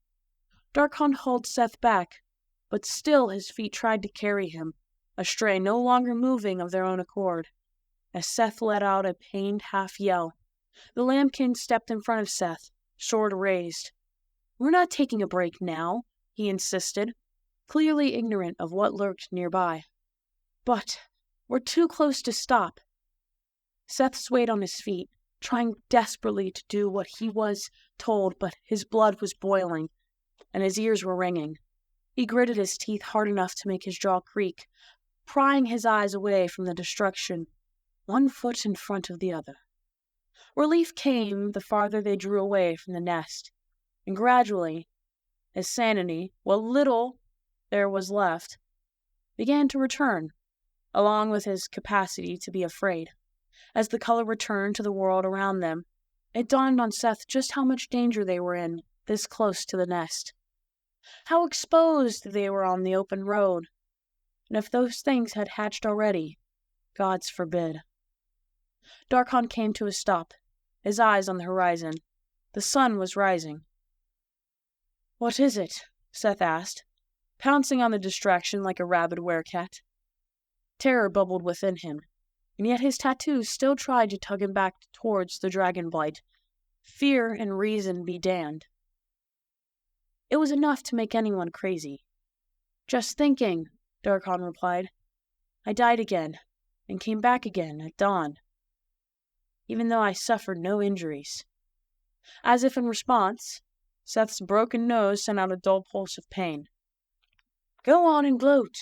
Darcon hauled Seth back, but still his feet tried to carry him, astray, no longer moving of their own accord. As Seth let out a pained half-yell, the lambkin stepped in front of Seth, sword raised. We're not taking a break now, he insisted, clearly ignorant of what lurked nearby. But we're too close to stop. Seth swayed on his feet, trying desperately to do what he was told, but his blood was boiling, and his ears were ringing. He gritted his teeth hard enough to make his jaw creak, prying his eyes away from the destruction, one foot in front of the other. Relief came the farther they drew away from the nest, and gradually, his sanity, what little there was left, began to return, along with his capacity to be afraid. As the color returned to the world around them, it dawned on Seth just how much danger they were in, this close to the nest. How exposed they were on the open road. And if those things had hatched already, gods forbid. Darcon came to a stop, his eyes on the horizon. The sun was rising. What is it? Seth asked, pouncing on the distraction like a rabid werecat. Terror bubbled within him, and yet his tattoos still tried to tug him back towards the dragon blight. Fear and reason be damned. It was enough to make anyone crazy. Just thinking, Darcon replied. I died again, and came back again at dawn, even though I suffered no injuries. As if in response, Seth's broken nose sent out a dull pulse of pain. Go on and gloat,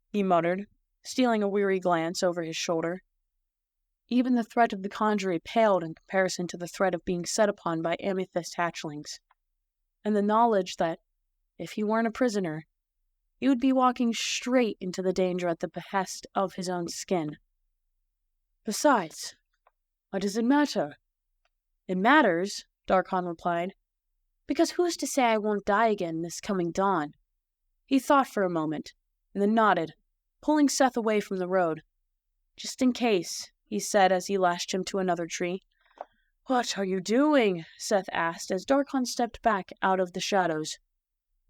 he muttered, stealing a weary glance over his shoulder. Even the threat of the conjurer paled in comparison to the threat of being set upon by amethyst hatchlings, and the knowledge that, if he weren't a prisoner, he would be walking straight into the danger at the behest of his own skin. Besides, what does it matter? It matters, Darcon replied, because who's to say I won't die again this coming dawn? He thought for a moment, and then nodded, pulling Seth away from the road. Just in case, he said as he lashed him to another tree. What are you doing? Seth asked as Darcon stepped back out of the shadows,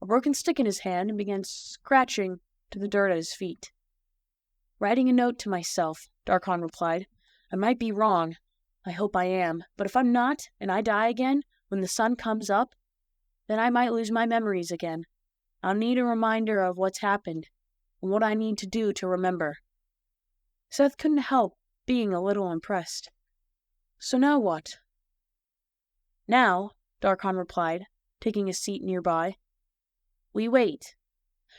a broken stick in his hand, and began scratching to the dirt at his feet. Writing a note to myself, Darcon replied. I might be wrong. I hope I am. But if I'm not, and I die again, when the sun comes up, then I might lose my memories again. I'll need a reminder of what's happened, and what I need to do to remember. Seth couldn't help being a little impressed. So now what? Now, Darcon replied, taking a seat nearby. We wait.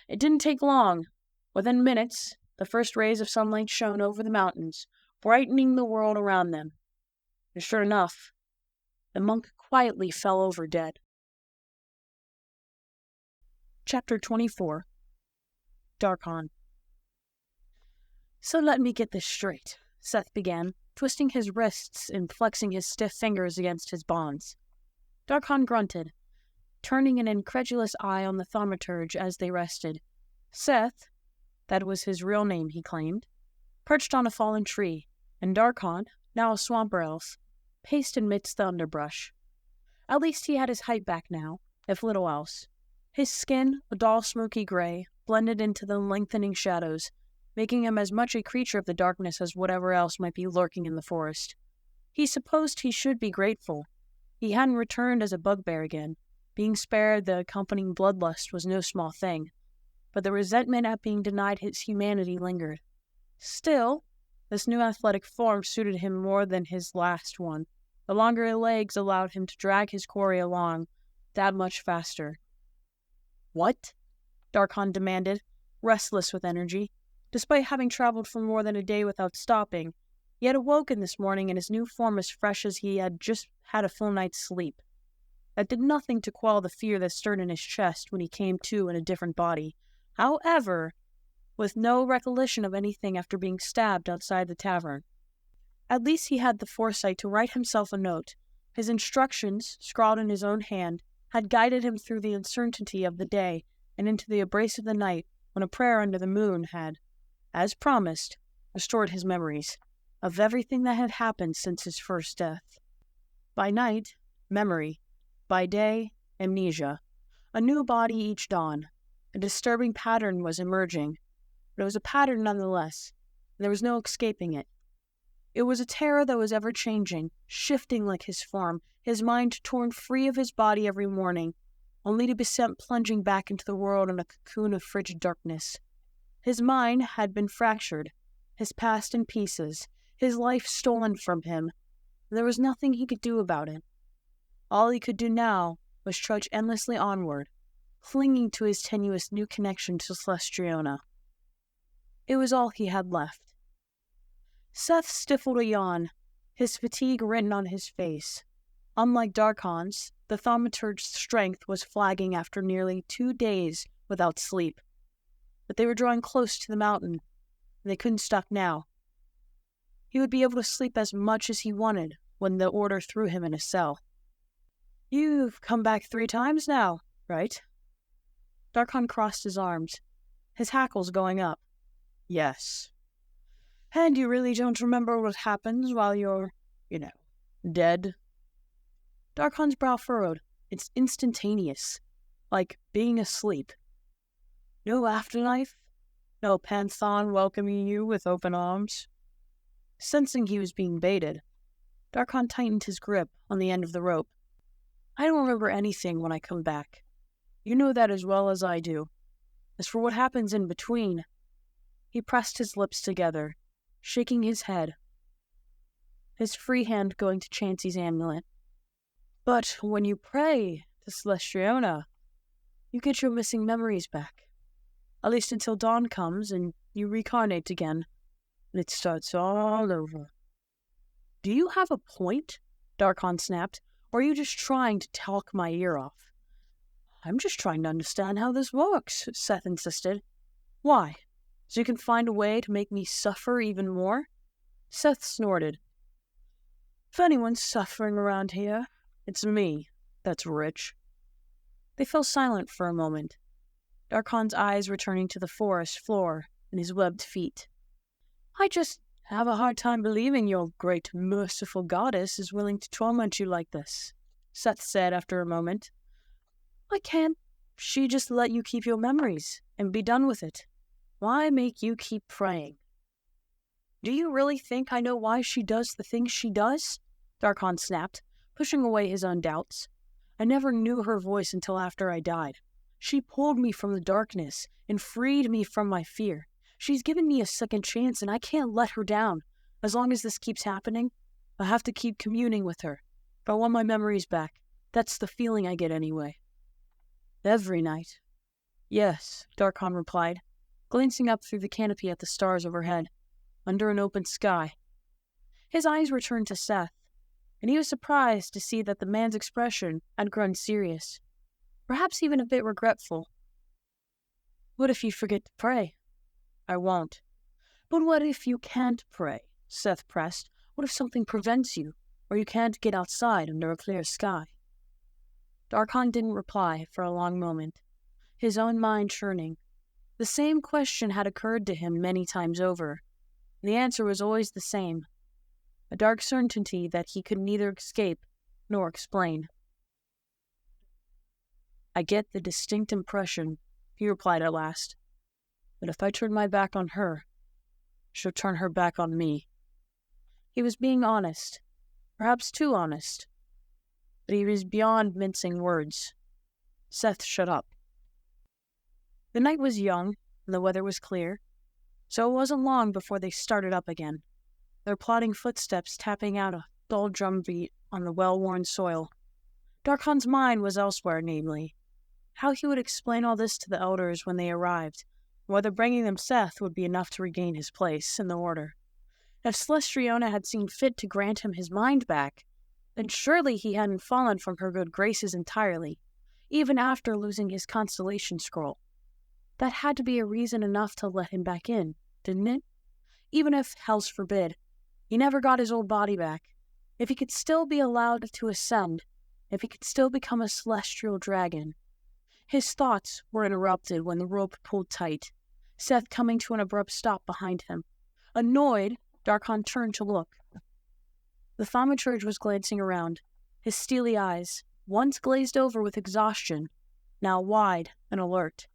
It didn't take long. Within minutes, the first rays of sunlight shone over the mountains, brightening the world around them. And sure enough, the monk quietly fell over dead. Chapter 24. Darcon. So let me get this straight, Seth began, twisting his wrists and flexing his stiff fingers against his bonds. Darcon grunted, turning an incredulous eye on the thaumaturge as they rested. Seth, that was his real name he claimed, perched on a fallen tree, and Darcon, now a swamper elf, paced amidst the underbrush. At least he had his height back now, if little else. His skin, a dull smoky gray, blended into the lengthening shadows, making him as much a creature of the darkness as whatever else might be lurking in the forest. He supposed he should be grateful. He hadn't returned as a bugbear again. Being spared the accompanying bloodlust was no small thing, but the resentment at being denied his humanity lingered. Still, this new athletic form suited him more than his last one. The longer legs allowed him to drag his quarry along that much faster. What? Darcon demanded, restless with energy. Despite having traveled for more than a day without stopping, he had awoken this morning in his new form as fresh as he had just had a full night's sleep. That did nothing to quell the fear that stirred in his chest when he came to in a different body. However, with no recollection of anything after being stabbed outside the tavern. At least he had the foresight to write himself a note. His instructions, scrawled in his own hand, had guided him through the uncertainty of the day and into the embrace of the night when a prayer under the moon had, as promised, restored his memories of everything that had happened since his first death. By night, memory. By day, amnesia. A new body each dawn. A disturbing pattern was emerging, but it was a pattern nonetheless, and there was no escaping it. It was a terror that was ever-changing, shifting like his form, his mind torn free of his body every morning, only to be sent plunging back into the world in a cocoon of frigid darkness. His mind had been fractured, his past in pieces, his life stolen from him, and there was nothing he could do about it. All he could do now was trudge endlessly onward, clinging to his tenuous new connection to Celestriona. It was all he had left. Seth stifled a yawn, his fatigue written on his face. Unlike Darcon's, the thaumaturge's strength was flagging after nearly 2 days without sleep. But they were drawing close to the mountain, and they couldn't stop now. He would be able to sleep as much as he wanted when the order threw him in a cell. You've come back 3 times now, right? Darcon crossed his arms, his hackles going up. Yes. And you really don't remember what happens while you're, dead? Darcon's brow furrowed. It's instantaneous, like being asleep. No afterlife? No Pantheon welcoming you with open arms? Sensing he was being baited, Darcon tightened his grip on the end of the rope. I don't remember anything when I come back. You know that as well as I do. As for what happens in between, he pressed his lips together, shaking his head, his free hand going to Chansey's amulet. But when you pray to Celestriona, you get your missing memories back. At least until dawn comes and you reincarnate again, and it starts all over. Do you have a point? Darcon snapped. Or are you just trying to talk my ear off? I'm just trying to understand how this works, Seth insisted. Why? So you can find a way to make me suffer even more? Seth snorted. If anyone's suffering around here, it's me. That's rich. They fell silent for a moment, Darcon's eyes returning to the forest floor and his webbed feet. I just have a hard time believing your great merciful goddess is willing to torment you like this, Seth said after a moment. Why can't she just let you keep your memories and be done with it? Why make you keep praying? Do you really think I know why she does the things she does? Darcon snapped, pushing away his own doubts. I never knew her voice until after I died. She pulled me from the darkness and freed me from my fear. She's given me a second chance, and I can't let her down. As long as this keeps happening, I have to keep communing with her. If I want my memories back, that's the feeling I get anyway. Every night. Yes, Darcon replied, glancing up through the canopy at the stars overhead, under an open sky. His eyes returned to Seth, and he was surprised to see that the man's expression had grown serious, perhaps even a bit regretful. What if you forget to pray? I won't. But what if you can't pray? Seth pressed. What if something prevents you, or you can't get outside under a clear sky? Darcon didn't reply for a long moment, his own mind churning. The same question had occurred to him many times over. The answer was always the same, a dark certainty that he could neither escape nor explain. I get the distinct impression, he replied at last, that if I turn my back on her, she'll turn her back on me. He was being honest, perhaps too honest, but he was beyond mincing words. Seth shut up. The night was young, and the weather was clear, so it wasn't long before they started up again, their plodding footsteps tapping out a dull drum beat on the well-worn soil. Darcon's mind was elsewhere, namely, how he would explain all this to the elders when they arrived, and whether bringing them Seth would be enough to regain his place in the order. If Celestriona had seen fit to grant him his mind back, then surely he hadn't fallen from her good graces entirely, even after losing his constellation scroll. That had to be a reason enough to let him back in, didn't it? Even if, hells forbid, he never got his old body back, if he could still be allowed to ascend, if he could still become a celestial dragon. His thoughts were interrupted when the rope pulled tight, Seth coming to an abrupt stop behind him. Annoyed, Darcon turned to look. The thaumaturge was glancing around, his steely eyes, once glazed over with exhaustion, now wide and alert.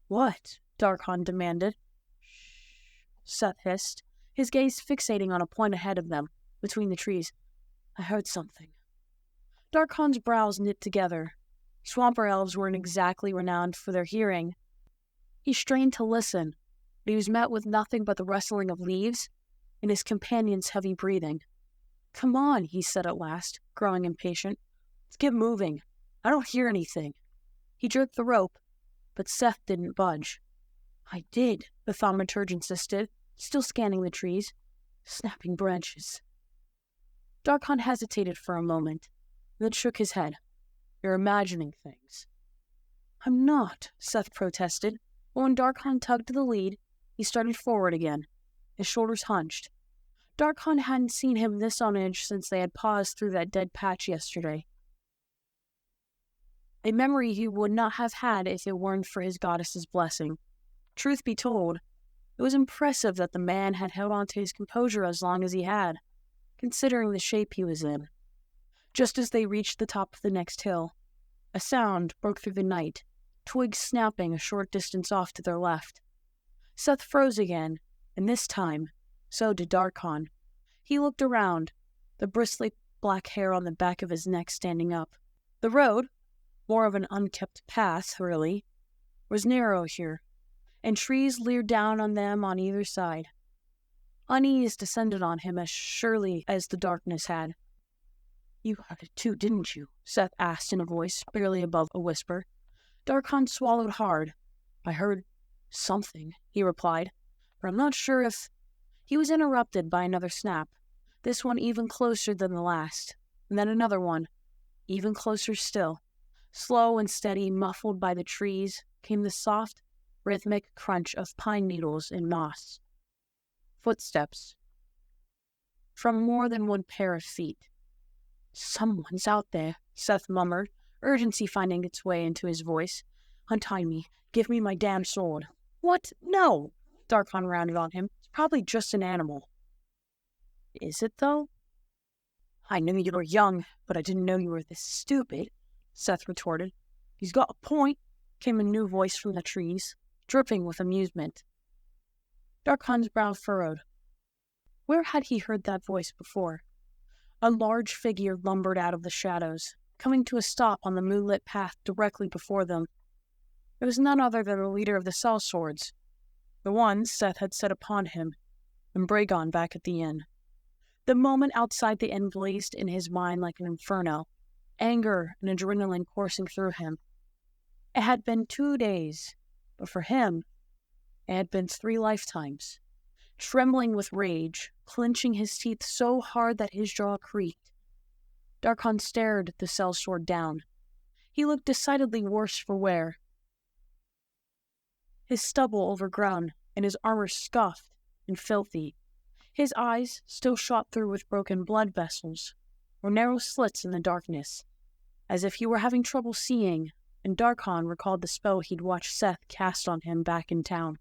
What? Darcon demanded. Shh, Seth hissed, his gaze fixating on a point ahead of them, between the trees. I heard something. Darcon's brows knit together. Swamper elves weren't exactly renowned for their hearing. He strained to listen, but he was met with nothing but the rustling of leaves and his companion's heavy breathing. Come on, he said at last, growing impatient. Let's get moving. I don't hear anything. He jerked the rope, but Seth didn't budge. I did, the thaumaturge insisted, still scanning the trees, snapping branches. Darcon hesitated for a moment, then shook his head. You're imagining things. I'm not, Seth protested, but when Darcon tugged the lead, he started forward again, his shoulders hunched. Darcon hadn't seen him this on edge since they had paused through that dead patch yesterday. A memory he would not have had if it weren't for his goddess's blessing. Truth be told, it was impressive that the man had held on to his composure as long as he had, considering the shape he was in. Just as they reached the top of the next hill, a sound broke through the night, twigs snapping a short distance off to their left. Seth froze again, and this time, so did Darcon. He looked around, the bristly black hair on the back of his neck standing up. The road, more of an unkept path, really, was narrow here, and trees leered down on them on either side. Unease descended on him as surely as the darkness had. You heard it too, didn't you? Seth asked in a voice barely above a whisper. Darcon swallowed hard. I heard something, he replied, but I'm not sure if... He was interrupted by another snap, this one even closer than the last, and then another one, even closer still. Slow and steady, muffled by the trees, came the soft, rhythmic crunch of pine needles in moss. Footsteps. From more than one pair of feet. "Someone's out there," Seth murmured, urgency finding its way into his voice. "Untie me. Give me my damn sword." "What? No!" Darcon rounded on him. "It's probably just an animal." "Is it, though?" "I knew you were young, but I didn't know you were this stupid," Seth retorted. "He's got a point," came a new voice from the trees, dripping with amusement. Darcon's brow furrowed. Where had he heard that voice before? A large figure lumbered out of the shadows, coming to a stop on the moonlit path directly before them. It was none other than the leader of the sellswords, the one Seth had set upon him, and Bragon back at the inn. The moment outside the inn blazed in his mind like an inferno, anger and adrenaline coursing through him. It had been 2 days, but for him, it had been 3 lifetimes. Trembling with rage, clenching his teeth so hard that his jaw creaked, Darcon stared the sellsword down. He looked decidedly worse for wear. His stubble overgrown, and his armor scuffed and filthy. His eyes, still shot through with broken blood vessels, were narrow slits in the darkness, as if he were having trouble seeing, and Darcon recalled the spell he'd watched Seth cast on him back in town.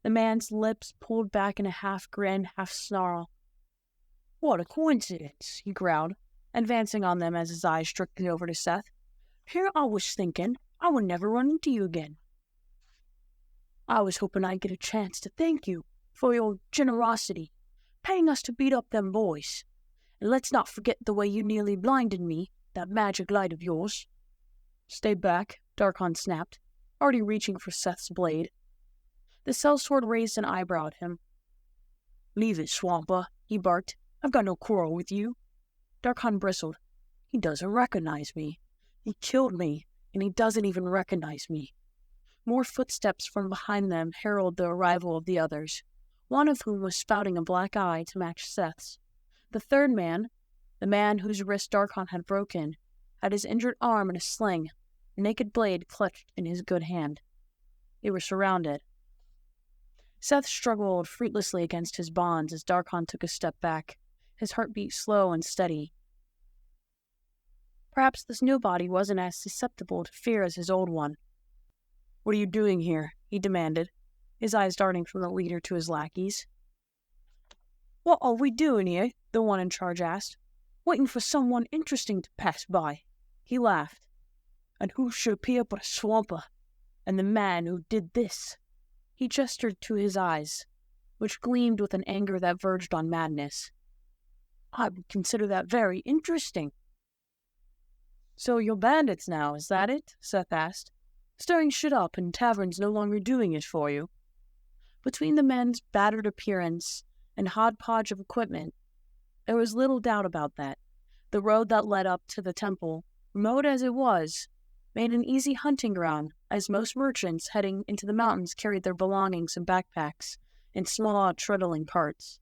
The man's lips pulled back in a half-grin, half-snarl. "What a coincidence," he growled, advancing on them as his eyes drifted over to Seth. "Here I was thinking I would never run into you again. I was hoping I'd get a chance to thank you for your generosity, paying us to beat up them boys. And let's not forget the way you nearly blinded me, that magic light of yours." "Stay back," Darcon snapped, already reaching for Seth's blade. The sellsword raised an eyebrow at him. "Leave it, Swamper," he barked. "I've got no quarrel with you." Darcon bristled. "He doesn't recognize me. He killed me, and he doesn't even recognize me." More footsteps from behind them heralded the arrival of the others, one of whom was spouting a black eye to match Seth's. The third man, the man whose wrist Darcon had broken, had his injured arm in a sling, a naked blade clutched in his good hand. They were surrounded. Seth struggled fruitlessly against his bonds as Darcon took a step back, his heartbeat slow and steady. Perhaps this new body wasn't as susceptible to fear as his old one. "What are you doing here?" he demanded, his eyes darting from the leader to his lackeys. "What are we doing here?" the one in charge asked. "Waiting for someone interesting to pass by." He laughed. "And who should appear but a swamper, and the man who did this?" He gestured to his eyes, which gleamed with an anger that verged on madness. "I would consider that very interesting." "So you're bandits now, is that it?" Seth asked. "Stirring shit up and taverns no longer doing it for you?" Between the men's battered appearance and hodgepodge of equipment, there was little doubt about that. The road that led up to the temple, remote as it was, made an easy hunting ground, as most merchants heading into the mountains carried their belongings in backpacks and small, trundling carts.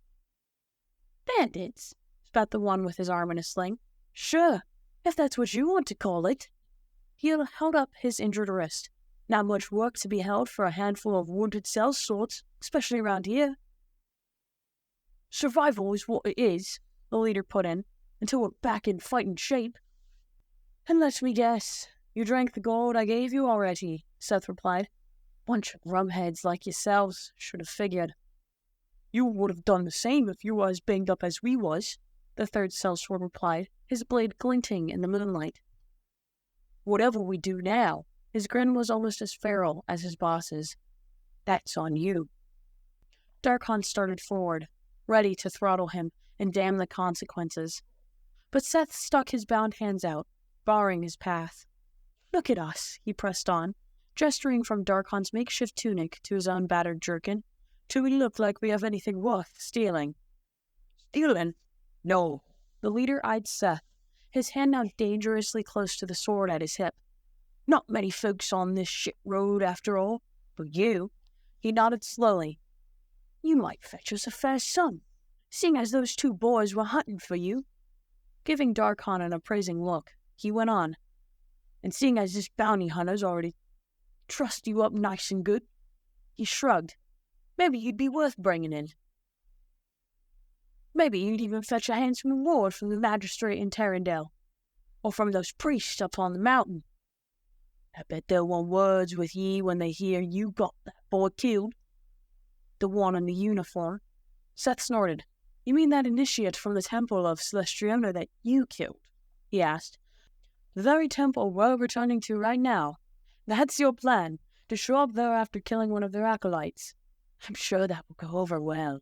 "Bandits?" spat the one with his arm in a sling. "Sure, if that's what you want to call it." He held up his injured wrist. "Not much work to be held for a handful of wounded sellswords, especially around here." "Survival is what it is," the leader put in, "until we're back in fighting shape." "And let me guess, you drank the gold I gave you already," Seth replied. "Bunch of rumheads like yourselves, should have figured." "You would have done the same if you were as banged up as we was," the third sellsword replied, his blade glinting in the moonlight. "Whatever we do now," his grin was almost as feral as his boss's, "that's on you." Darcon started forward, ready to throttle him and damn the consequences. But Seth stuck his bound hands out, barring his path. "Look at us," he pressed on, gesturing from Darcon's makeshift tunic to his own battered jerkin. "Do we look like we have anything worth stealing?" "Stealing? No." The leader eyed Seth, his hand now dangerously close to the sword at his hip. "Not many folks on this shit road, after all. But you," he nodded slowly, "you might fetch us a fair sum, seeing as those 2 boys were hunting for you." Giving Darcon an appraising look, he went on. And seeing as this bounty hunter's already trussed you up nice and good, he shrugged. Maybe you'd be worth bringing in. Maybe you'd even fetch a handsome reward from the magistrate in Terrendale, or from those priests up on the mountain. I bet they'll want words with ye when they hear you got that boy killed. The one in the uniform. Seth snorted. You mean that initiate from the temple of Celestriona that you killed? He asked. The very temple we're returning to right now. That's your plan, to show up there after killing one of their acolytes. I'm sure that will go over well.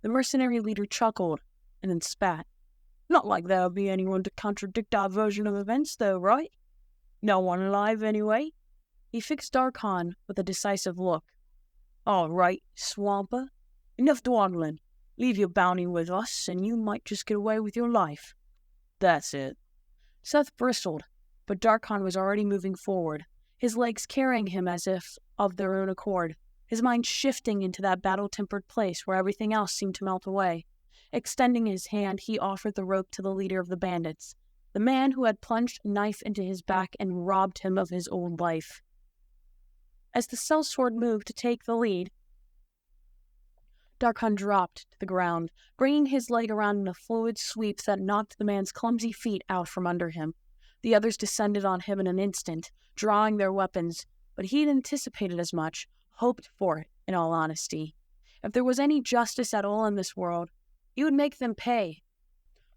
The mercenary leader chuckled and then spat. Not like there'll be anyone to contradict our version of events, though, right? No one alive, anyway. He fixed Darcon with a decisive look. All right, Swamper. Enough dawdling. Leave your bounty with us, and you might just get away with your life. That's it. Seth bristled, but Darcon was already moving forward, his legs carrying him as if of their own accord, his mind shifting into that battle-tempered place where everything else seemed to melt away. Extending his hand, he offered the rope to the leader of the bandits, the man who had plunged a knife into his back and robbed him of his old life. As the sellsword moved to take the lead, Darcon dropped to the ground, bringing his leg around in a fluid sweep that knocked the man's clumsy feet out from under him. The others descended on him in an instant, drawing their weapons, but he had anticipated as much, hoped for it, in all honesty. If there was any justice at all in this world, he would make them pay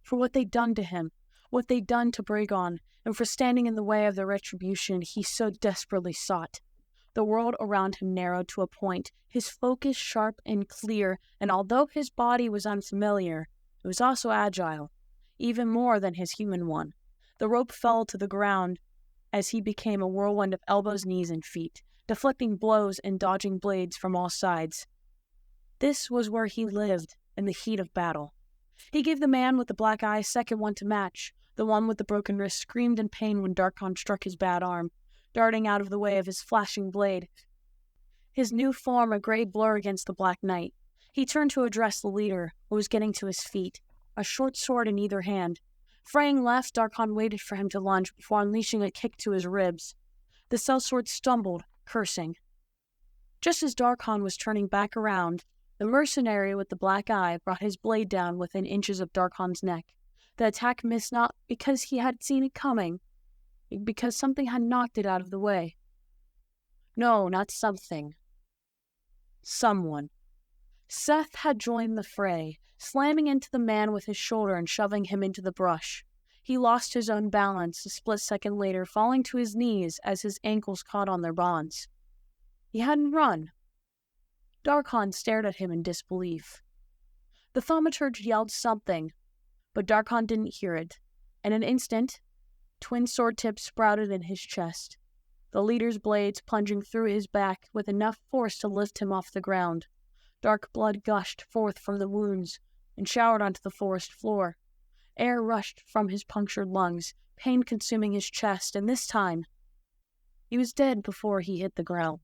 for what they'd done to him, what they'd done to Bragon, and for standing in the way of the retribution he so desperately sought. The world around him narrowed to a point, his focus sharp and clear, and although his body was unfamiliar, it was also agile, even more than his human one. The rope fell to the ground as he became a whirlwind of elbows, knees, and feet, deflecting blows and dodging blades from all sides. This was where he lived in the heat of battle. He gave the man with the black eye a second one to match. The one with the broken wrist screamed in pain when Darcon struck his bad arm, darting out of the way of his flashing blade, his new form a gray blur against the black night. He turned to address the leader, who was getting to his feet, a short sword in either hand. Fraying left, Darcon waited for him to lunge before unleashing a kick to his ribs. The sellsword stumbled, cursing. Just as Darcon was turning back around, the mercenary with the black eye brought his blade down within inches of Darcon's neck. The attack missed not because he had seen it coming, because something had knocked it out of the way. No, not something. Someone. Seth had joined the fray, slamming into the man with his shoulder and shoving him into the brush. He lost his own balance a split second later, falling to his knees as his ankles caught on their bonds. He hadn't run. Darcon stared at him in disbelief. The thaumaturge yelled something, but Darcon didn't hear it. In an instant, twin sword tips sprouted in his chest, the leader's blades plunging through his back with enough force to lift him off the ground. Dark blood gushed forth from the wounds and showered onto the forest floor. Air rushed from his punctured lungs, pain consuming his chest, and this time, he was dead before he hit the ground.